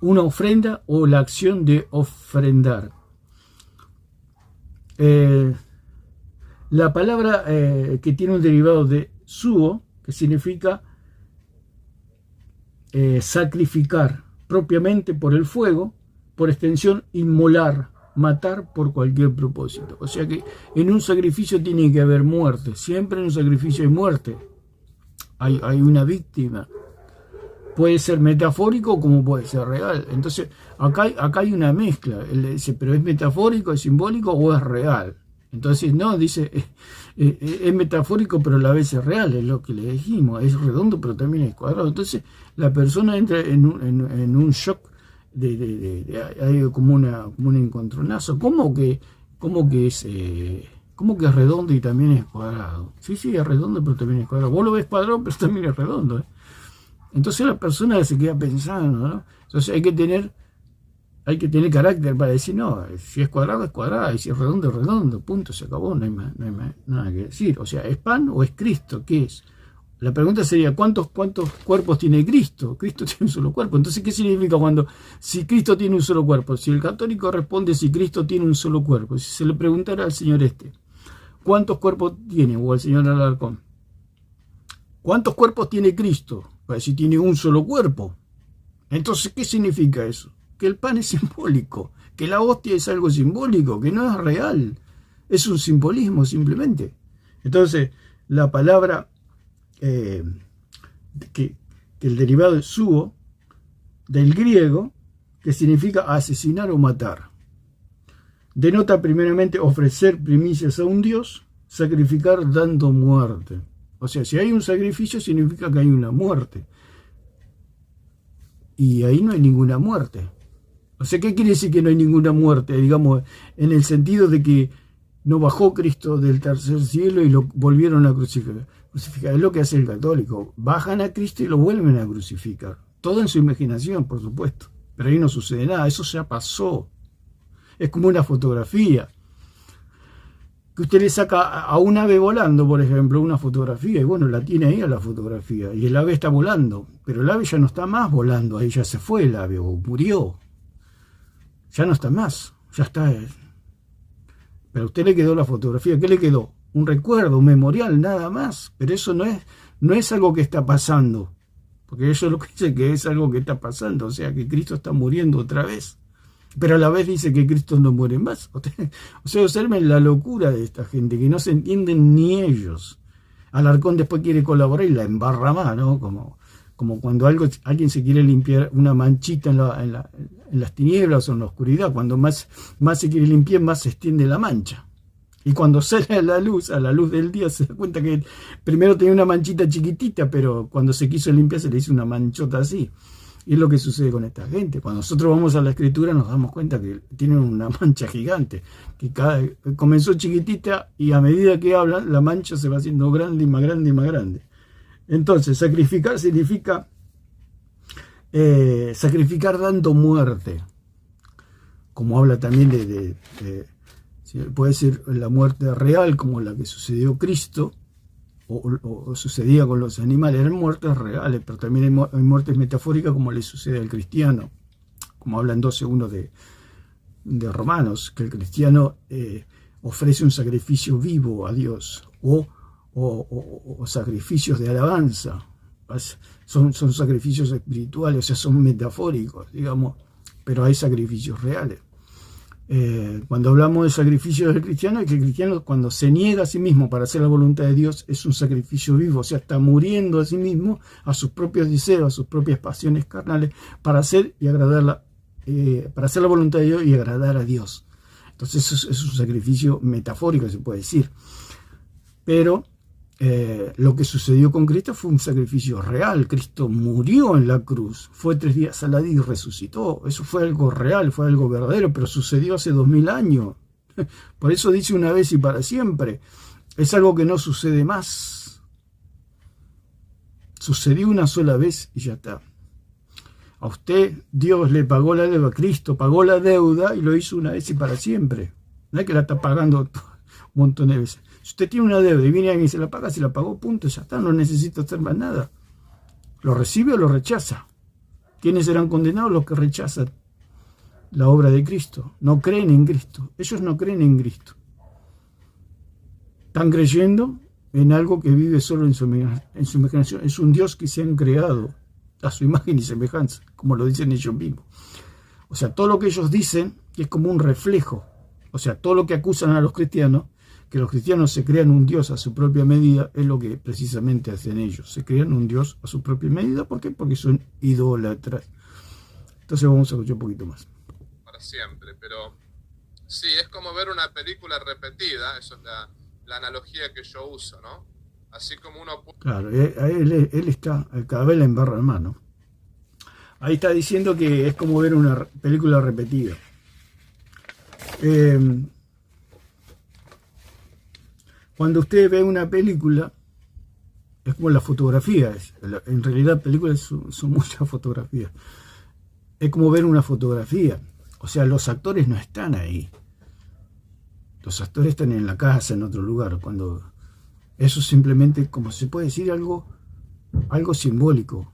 una ofrenda o la acción de ofrendar. La palabra que tiene un derivado de suo, que significa sacrificar propiamente por el fuego, por extensión inmolar, matar por cualquier propósito. O sea que en un sacrificio tiene que haber muerte, siempre en un sacrificio hay muerte. hay una víctima. Puede ser metafórico como puede ser real. Entonces, acá hay una mezcla. Él dice, pero ¿es metafórico, es simbólico o es real? Entonces, no, dice, es metafórico, pero a la vez es real, es lo que le dijimos. Es redondo, pero también es cuadrado. Entonces, la persona entra en un shock, hay como un encontronazo. ¿Cómo que es redondo y también es cuadrado? Sí, es redondo, pero también es cuadrado. Vos lo ves cuadrado, pero también es redondo, ¿eh? Entonces la persona se queda pensando, ¿no? Entonces hay que tener carácter para decir, no, si es cuadrado, y si es redondo, punto, se acabó, no hay nada que decir. O sea, ¿es pan o es Cristo? ¿Qué es? La pregunta sería, ¿cuántos cuerpos tiene Cristo? Cristo tiene un solo cuerpo. Entonces, ¿qué significa si Cristo tiene un solo cuerpo? Si el católico responde si Cristo tiene un solo cuerpo, si se le preguntara al señor ¿cuántos cuerpos tiene? O al señor Alarcón, ¿cuántos cuerpos tiene Cristo? Si tiene un solo cuerpo. Entonces, ¿qué significa eso? Que el pan es simbólico, que la hostia es algo simbólico, que no es real, es un simbolismo simplemente. Entonces, la palabra, que el derivado es suo, del griego, que significa asesinar o matar, denota primeramente ofrecer primicias a un dios, sacrificar dando muerte. O sea, si hay un sacrificio significa que hay una muerte. Y ahí no hay ninguna muerte. O sea, ¿qué quiere decir que no hay ninguna muerte? Digamos, en el sentido de que no bajó Cristo del tercer cielo y lo volvieron a crucificar. Es lo que hace el católico. Bajan a Cristo y lo vuelven a crucificar. Todo en su imaginación, por supuesto. Pero ahí no sucede nada. Eso ya pasó. Es como una fotografía. Que usted le saca a un ave volando, por ejemplo, una fotografía, y bueno, la tiene ahí a la fotografía, y el ave está volando, pero el ave ya no está más volando, ahí ya se fue el ave, o murió, ya no está más, ya está. Pero a usted le quedó la fotografía, ¿qué le quedó? Un recuerdo, un memorial, nada más, pero eso no es algo que está pasando, porque eso es lo que dice que es algo que está pasando, o sea, que Cristo está muriendo otra vez. Pero a la vez dice que Cristo no muere más. O sea, observen la locura de esta gente, que no se entienden ni ellos. Alarcón después quiere colaborar y la embarra más, ¿no? Como cuando alguien se quiere limpiar una manchita en las tinieblas o en la oscuridad. Cuando más se quiere limpiar, más se extiende la mancha. Y cuando sale a la luz del día, se da cuenta que primero tenía una manchita chiquitita, pero cuando se quiso limpiar se le hizo una manchota así. Y es lo que sucede con esta gente. Cuando nosotros vamos a la escritura nos damos cuenta que tienen una mancha gigante, que comenzó chiquitita y a medida que hablan la mancha se va haciendo grande y más grande y más grande. Entonces, sacrificar significa sacrificar dando muerte, como habla también puede ser la muerte real, como la que sucedió Cristo, o sucedía con los animales. Eran muertes reales, pero también hay muertes metafóricas, como le sucede al cristiano, como habla en 12:1 de Romanos, que el cristiano ofrece un sacrificio vivo a Dios, o sacrificios de alabanza. Son sacrificios espirituales, o sea, son metafóricos, digamos, pero hay sacrificios reales. Cuando hablamos de sacrificio del cristiano, es que el cristiano, cuando se niega a sí mismo para hacer la voluntad de Dios, es un sacrificio vivo, o sea, está muriendo a sí mismo, a sus propios deseos, a sus propias pasiones carnales, para hacer la voluntad de Dios y agradar a Dios. Entonces eso es un sacrificio metafórico, se puede decir. Pero lo que sucedió con Cristo fue un sacrificio real. Cristo murió en la cruz, fue 3 días a la día y resucitó. Eso fue algo real, fue algo verdadero, pero sucedió hace 2000 años. Por eso dice una vez y para siempre. Es algo que no sucede más. Sucedió una sola vez y ya está. A usted Dios le pagó la deuda, Cristo pagó la deuda y lo hizo una vez y para siempre. No es que la está pagando un montón de veces. Si usted tiene una deuda y viene alguien y se la paga, se la pagó, punto, ya está, no necesita hacer más nada. ¿Lo recibe o lo rechaza? ¿Quiénes serán condenados? Los que rechazan la obra de Cristo. No creen en Cristo. Ellos no creen en Cristo. Están creyendo en algo que vive solo en su imaginación. Es un Dios que se han creado a su imagen y semejanza, como lo dicen ellos mismos. O sea, todo lo que ellos dicen es como un reflejo. O sea, todo lo que acusan a los cristianos, que los cristianos se crean un Dios a su propia medida, es lo que precisamente hacen ellos. Se crean un Dios a su propia medida. ¿Por qué? Porque son idólatras. Entonces vamos a escuchar un poquito más. Para siempre, pero sí, es como ver una película repetida, eso es la analogía que yo uso, ¿no? Así como uno... Claro, él está, cada vez la embarra más, ¿no? Ahí está diciendo que es como ver una película repetida. Cuando usted ve una película, es como la fotografía. En realidad películas son muchas fotografías. Es como ver una fotografía. O sea, los actores no están ahí. Los actores están en la casa, en otro lugar. Cuando eso simplemente, como se puede decir, algo simbólico.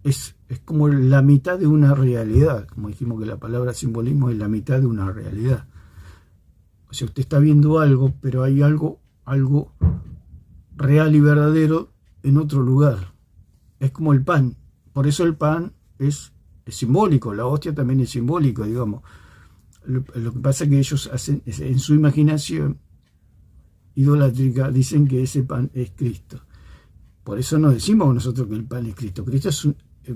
Es como la mitad de una realidad. Como dijimos que la palabra simbolismo es la mitad de una realidad. O sea, usted está viendo algo, pero hay algo real y verdadero en otro lugar. Es como el pan. Por eso el pan es simbólico. La hostia también es simbólico, digamos. Lo que pasa es que ellos hacen, en su imaginación idolátrica, dicen que ese pan es Cristo. Por eso nos decimos nosotros que el pan es Cristo.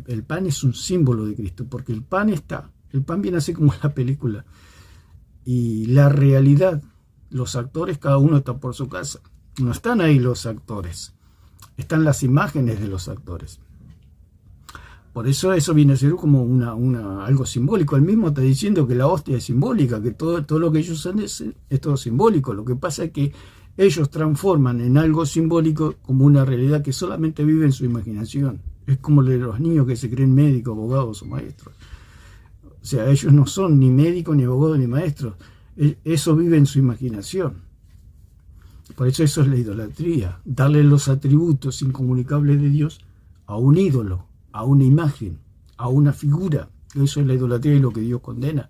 El pan es un símbolo de Cristo, porque el pan está. El pan viene a ser como la película. Y la realidad, los actores, cada uno está por su casa. No están ahí los actores. Están las imágenes de los actores. Por eso viene a ser como algo simbólico. Él mismo está diciendo que la hostia es simbólica, que todo lo que ellos hacen es todo simbólico. Lo que pasa es que ellos transforman en algo simbólico como una realidad que solamente vive en su imaginación. Es como de los niños que se creen médicos, abogados o maestros. O sea, ellos no son ni médicos, ni abogados, ni maestros. Eso vive en su imaginación. Por eso es la idolatría. Darle los atributos incomunicables de Dios a un ídolo, a una imagen, a una figura. Eso es la idolatría y lo que Dios condena.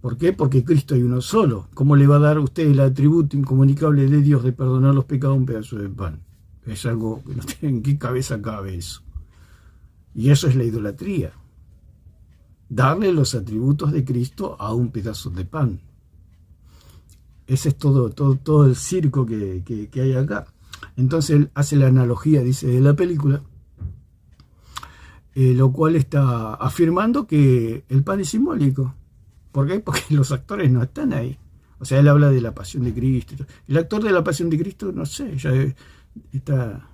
¿Por qué? Porque Cristo hay uno solo. ¿Cómo le va a dar a usted el atributo incomunicable de Dios de perdonar los pecados a un pedazo de pan? Es algo que no tiene en qué cabeza cabe eso. Y eso es la idolatría. Darle los atributos de Cristo a un pedazo de pan. Ese es todo el circo que hay acá. Entonces él hace la analogía, dice, de la película, lo cual está afirmando que el pan es simbólico. ¿Por qué? Porque los actores no están ahí. O sea, él habla de la pasión de Cristo. El actor de la pasión de Cristo, no sé, ya está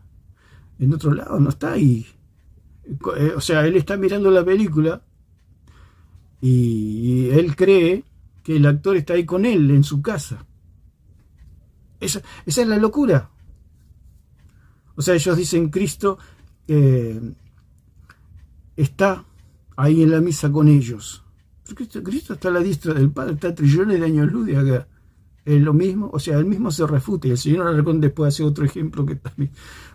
en otro lado, no está ahí. O sea, él está mirando la película y él cree que el actor está ahí con él, en su casa. Esa es la locura. O sea, ellos dicen Cristo está ahí en la misa con ellos. Cristo está a la diestra del Padre, está a trillones de años luz de acá. Es lo mismo, o sea, él mismo se refuta. Y el Señor Alarcón después hace otro ejemplo que también.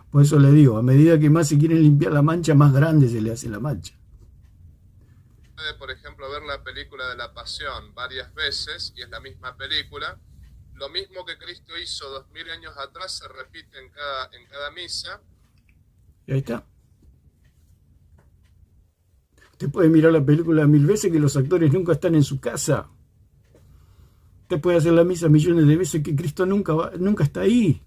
Por eso le digo, a medida que más se quieren limpiar la mancha, más grande se le hace la mancha. Puede, por ejemplo, ver la película de la Pasión varias veces y es la misma película. Lo mismo que Cristo hizo 2000 años atrás se repite en cada misa. Y ahí está. Usted puede mirar la película 1000 veces que los actores nunca están en su casa. Usted puede hacer la misa millones de veces que Cristo nunca está ahí.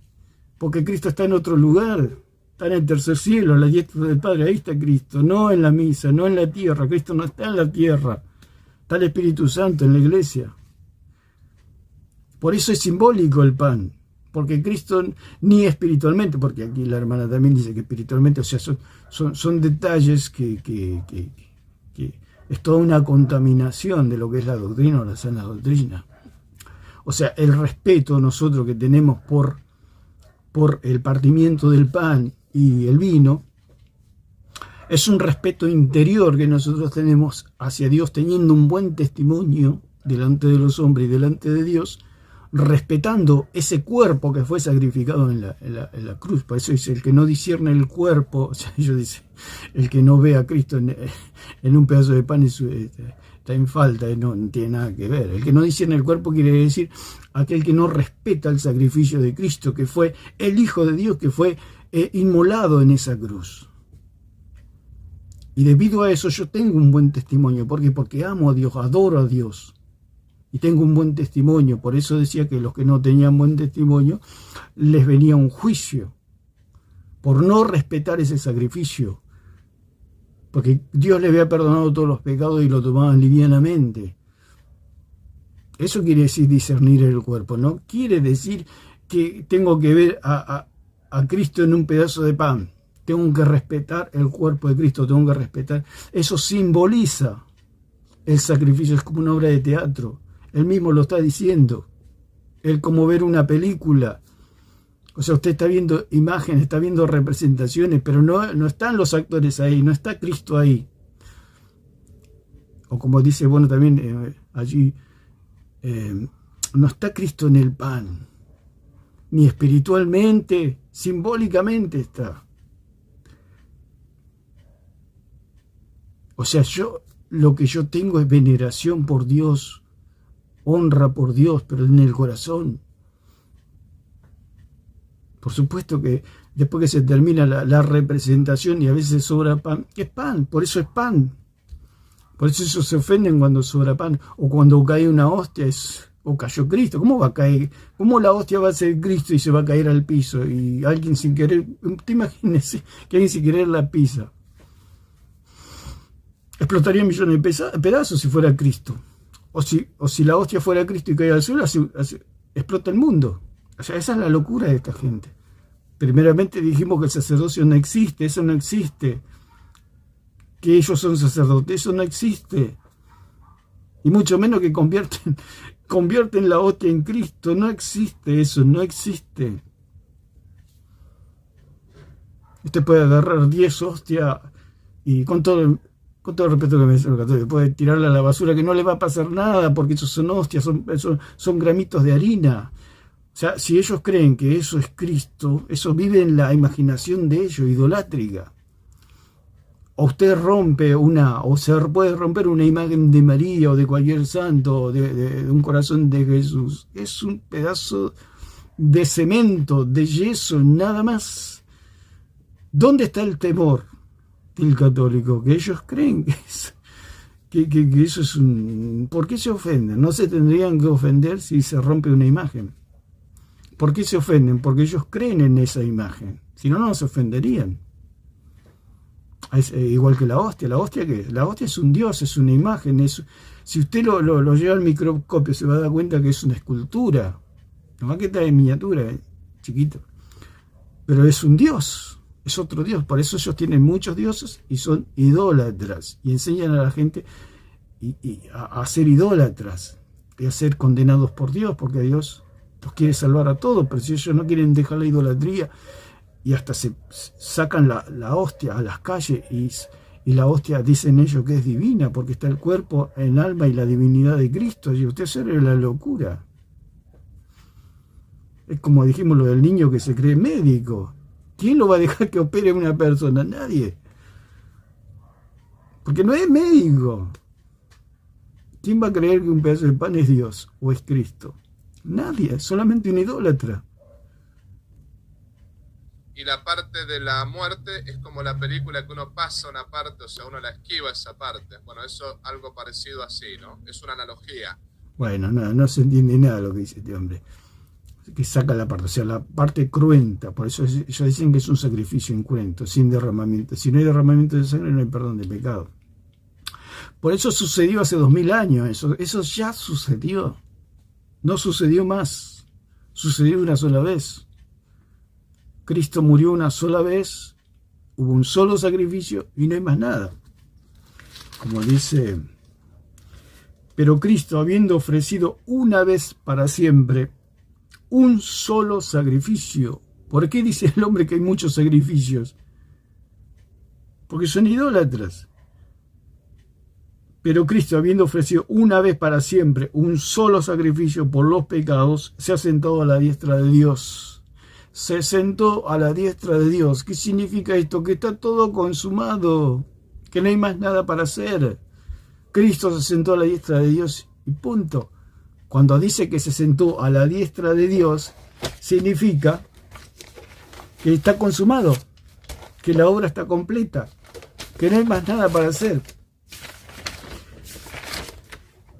Porque Cristo está en otro lugar. Está en el tercer cielo, a la diestra del Padre. Ahí está Cristo. No en la misa, no en la tierra. Cristo no está en la tierra. Está el Espíritu Santo en la iglesia. Por eso es simbólico el pan. Porque Cristo ni espiritualmente, porque aquí la hermana también dice que espiritualmente, o sea, son detalles que es toda una contaminación de lo que es la doctrina o la sana doctrina. O sea, el respeto nosotros que tenemos por el partimiento del pan y el vino es un respeto interior que nosotros tenemos hacia Dios, teniendo un buen testimonio delante de los hombres y delante de Dios, respetando ese cuerpo que fue sacrificado en la cruz. Por eso dice, el que no discierne el cuerpo, o sea, ellos dicen, el que no ve a Cristo en un pedazo de pan está en falta, no tiene nada que ver. El que no discierne el cuerpo quiere decir aquel que no respeta el sacrificio de Cristo, que fue el Hijo de Dios, que fue inmolado en esa cruz. Y debido a eso yo tengo un buen testimonio. ¿Por qué? Porque amo a Dios, adoro a Dios. y tengo un buen testimonio. Por eso decía que los que no tenían buen testimonio les venía un juicio por no respetar ese sacrificio, porque Dios le había perdonado todos los pecados y lo tomaban livianamente. Eso quiere decir discernir el cuerpo, no quiere decir que tengo que ver a Cristo en un pedazo de pan. Tengo que respetar el cuerpo de Cristo, tengo que respetar. Eso simboliza el sacrificio, es como una obra de teatro. Él mismo lo está diciendo. Él como ver una película. O sea, usted está viendo imágenes, está viendo representaciones, pero no están los actores ahí, no está Cristo ahí. O como dice, bueno, también allí, no está Cristo en el pan. Ni espiritualmente, simbólicamente está. O sea, lo que yo tengo es veneración por Dios, honra por Dios, pero en el corazón. Por supuesto que después que se termina la representación y a veces sobra pan, es pan, por eso es pan. Por eso ellos se ofenden cuando sobra pan, o cuando cae una hostia, o cayó Cristo. ¿Cómo va a caer? ¿Cómo la hostia va a ser Cristo y se va a caer al piso? Y alguien sin querer, te imagínese que alguien sin querer la pisa. Explotaría millones de pedazos si fuera Cristo. O si la hostia fuera Cristo y cae al suelo, explota el mundo. O sea, esa es la locura de esta gente. Primeramente dijimos que el sacerdocio no existe, eso no existe. Que ellos son sacerdotes, eso no existe. Y mucho menos que convierten la hostia en Cristo. No existe eso, no existe. Usted puede agarrar 10 hostias y con todo el respeto que me dice los católicos, puede tirarla a la basura, que no le va a pasar nada, porque esos son hostias, son gramitos de harina. O sea, si ellos creen que eso es Cristo, eso vive en la imaginación de ellos, idolátrica. O usted se puede romper una imagen de María o de cualquier santo, de un corazón de Jesús. Es un pedazo de cemento, de yeso, nada más. ¿Dónde está el temor del católico? Que ellos creen que eso es un... ¿Por qué se ofenden? No se tendrían que ofender si se rompe una imagen. ¿Por qué se ofenden? Porque ellos creen en esa imagen. Si no, no se ofenderían. Es igual que la hostia. ¿La hostia qué es? La hostia es un dios, es una imagen. Si usted lo lleva al microscopio, se va a dar cuenta que es una escultura. Nomás que está en miniatura, chiquito. Pero es un dios, es otro dios. Por eso ellos tienen muchos dioses y son idólatras. Y enseñan a la gente a ser idólatras y a ser condenados por Dios, porque Dios los quiere salvar a todos, pero si ellos no quieren dejar la idolatría y hasta se sacan la hostia a las calles y la hostia dicen ellos que es divina porque está el cuerpo, el alma y la divinidad de Cristo, y usted sabe la locura. Es como dijimos lo del niño que se cree médico. ¿Quién lo va a dejar que opere a una persona? Nadie. Porque no es médico. ¿Quién va a creer que un pedazo de pan es Dios o es Cristo? Nadie, solamente un idólatra. Y la parte de la muerte es como la película que uno pasa una parte, o sea, uno la esquiva esa parte. Bueno, eso algo parecido así, ¿no? Es una analogía. Bueno, no se entiende nada lo que dice este hombre. Que saca la parte, o sea, la parte cruenta. Por eso ellos dicen que es un sacrificio incruento, sin derramamiento. Si no hay derramamiento de sangre, no hay perdón de pecado. Por eso sucedió hace 2000 años. Eso ya sucedió. No sucedió más, sucedió una sola vez. Cristo murió una sola vez, hubo un solo sacrificio y no hay más nada. Como dice, pero Cristo, habiendo ofrecido una vez para siempre un solo sacrificio. ¿Por qué dice el hombre que hay muchos sacrificios? Porque son idólatras. Pero Cristo, habiendo ofrecido una vez para siempre un solo sacrificio por los pecados, se ha sentado a la diestra de Dios. Se sentó a la diestra de Dios. ¿Qué significa esto? Que está todo consumado, que no hay más nada para hacer. Cristo se sentó a la diestra de Dios y punto. Cuando dice que se sentó a la diestra de Dios, significa que está consumado, que la obra está completa, que no hay más nada para hacer.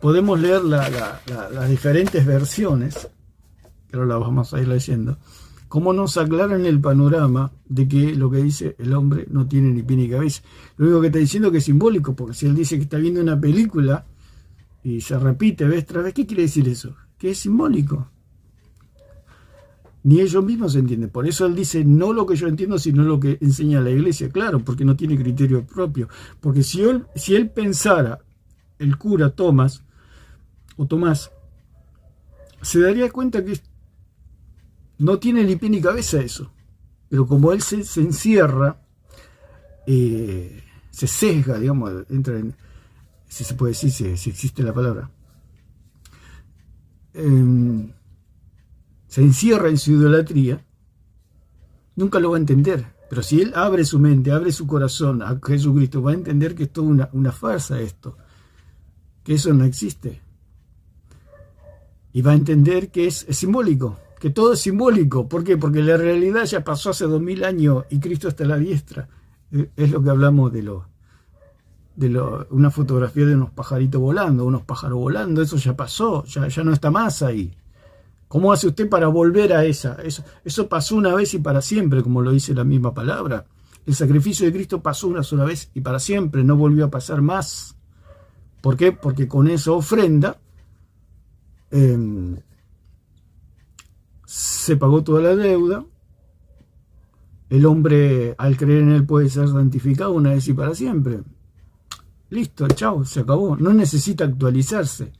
podemos leer las diferentes versiones, que ahora las vamos a ir leyendo, cómo nos aclaran el panorama de que lo que dice el hombre no tiene ni pie ni cabeza. Lo único que está diciendo es que es simbólico, porque si él dice que está viendo una película y se repite vez tras vez, ¿qué quiere decir eso? Que es simbólico. Ni ellos mismos se entienden. Por eso él dice, no lo que yo entiendo, sino lo que enseña la iglesia. Claro, porque no tiene criterio propio. Porque si él pensara, el cura Tomás, se daría cuenta que no tiene ni pie ni cabeza eso. Pero como él se encierra, se sesga, digamos, entra en, si se puede decir, si existe la palabra, se encierra en su idolatría, nunca lo va a entender. Pero si él abre su mente, abre su corazón a Jesucristo, va a entender que es toda una farsa esto, que eso no existe. Y va a entender que es simbólico, que todo es simbólico. ¿Por qué? Porque la realidad ya pasó hace 2000 años y Cristo está a la diestra. Es lo que hablamos una fotografía de unos pajaritos volando, unos pájaros volando, eso ya pasó, ya no está más ahí. ¿Cómo hace usted para volver a esa? Eso pasó una vez y para siempre, como lo dice la misma palabra. El sacrificio de Cristo pasó una sola vez y para siempre, no volvió a pasar más. ¿Por qué? Porque con esa ofrenda se pagó toda la deuda. El hombre, al creer en él, puede ser santificado una vez y para siempre. Listo, chao, se acabó. No necesita actualizarse.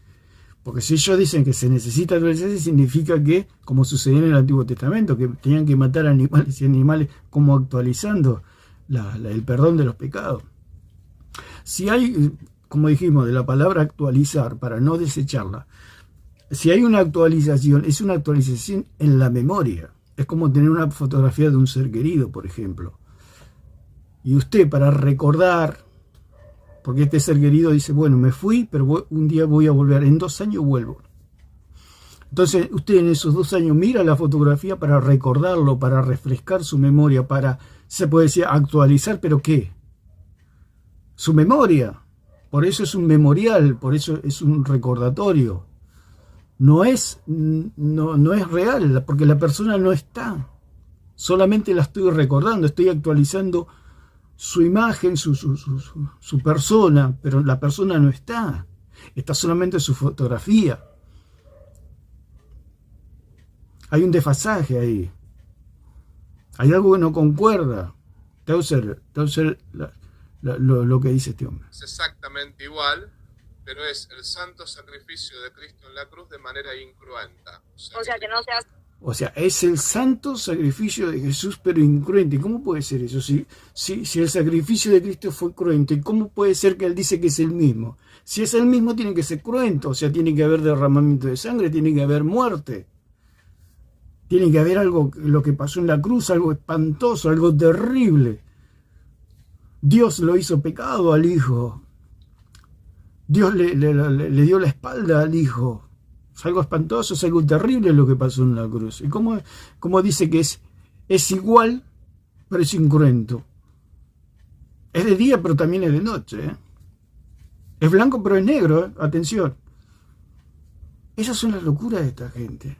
Porque si ellos dicen que se necesita actualizarse, significa que, como sucedió en el Antiguo Testamento, que tenían que matar animales y animales, como actualizando el perdón de los pecados. Si hay, como dijimos, de la palabra actualizar, para no desecharla, si hay una actualización, es una actualización en la memoria. Es como tener una fotografía de un ser querido, por ejemplo. Y usted, para recordar, porque este ser querido dice, bueno, me fui, pero un día voy a volver, en 2 años vuelvo. Entonces, usted en esos 2 años mira la fotografía para recordarlo, para refrescar su memoria, para, se puede decir, actualizar, ¿pero qué? Su memoria. Por eso es un memorial, por eso es un recordatorio. No es real, porque la persona no está. Solamente la estoy recordando, estoy actualizando su imagen, su persona, pero la persona no está. Está solamente su fotografía. Hay un desfasaje ahí. Hay algo que no concuerda. Tauser, lo que dice este hombre. Es exactamente igual, pero es el santo sacrificio de Cristo en la cruz de manera incruenta. O sea, que no se hace. O sea, es el santo sacrificio de Jesús, pero incruente. ¿Cómo puede ser eso? Si el sacrificio de Cristo fue cruento, ¿cómo puede ser que él dice que es el mismo? Si es el mismo, tiene que ser cruento. O sea, tiene que haber derramamiento de sangre, tiene que haber muerte. Tiene que haber algo, lo que pasó en la cruz, algo espantoso, algo terrible. Dios lo hizo pecado al Hijo. Dios le dio la espalda al Hijo. Es algo espantoso, es algo terrible lo que pasó en la cruz. ¿Y cómo dice que es igual, pero es incruento? Es de día, pero también es de noche. Es blanco, pero es negro. Atención. Esas son las locuras de esta gente.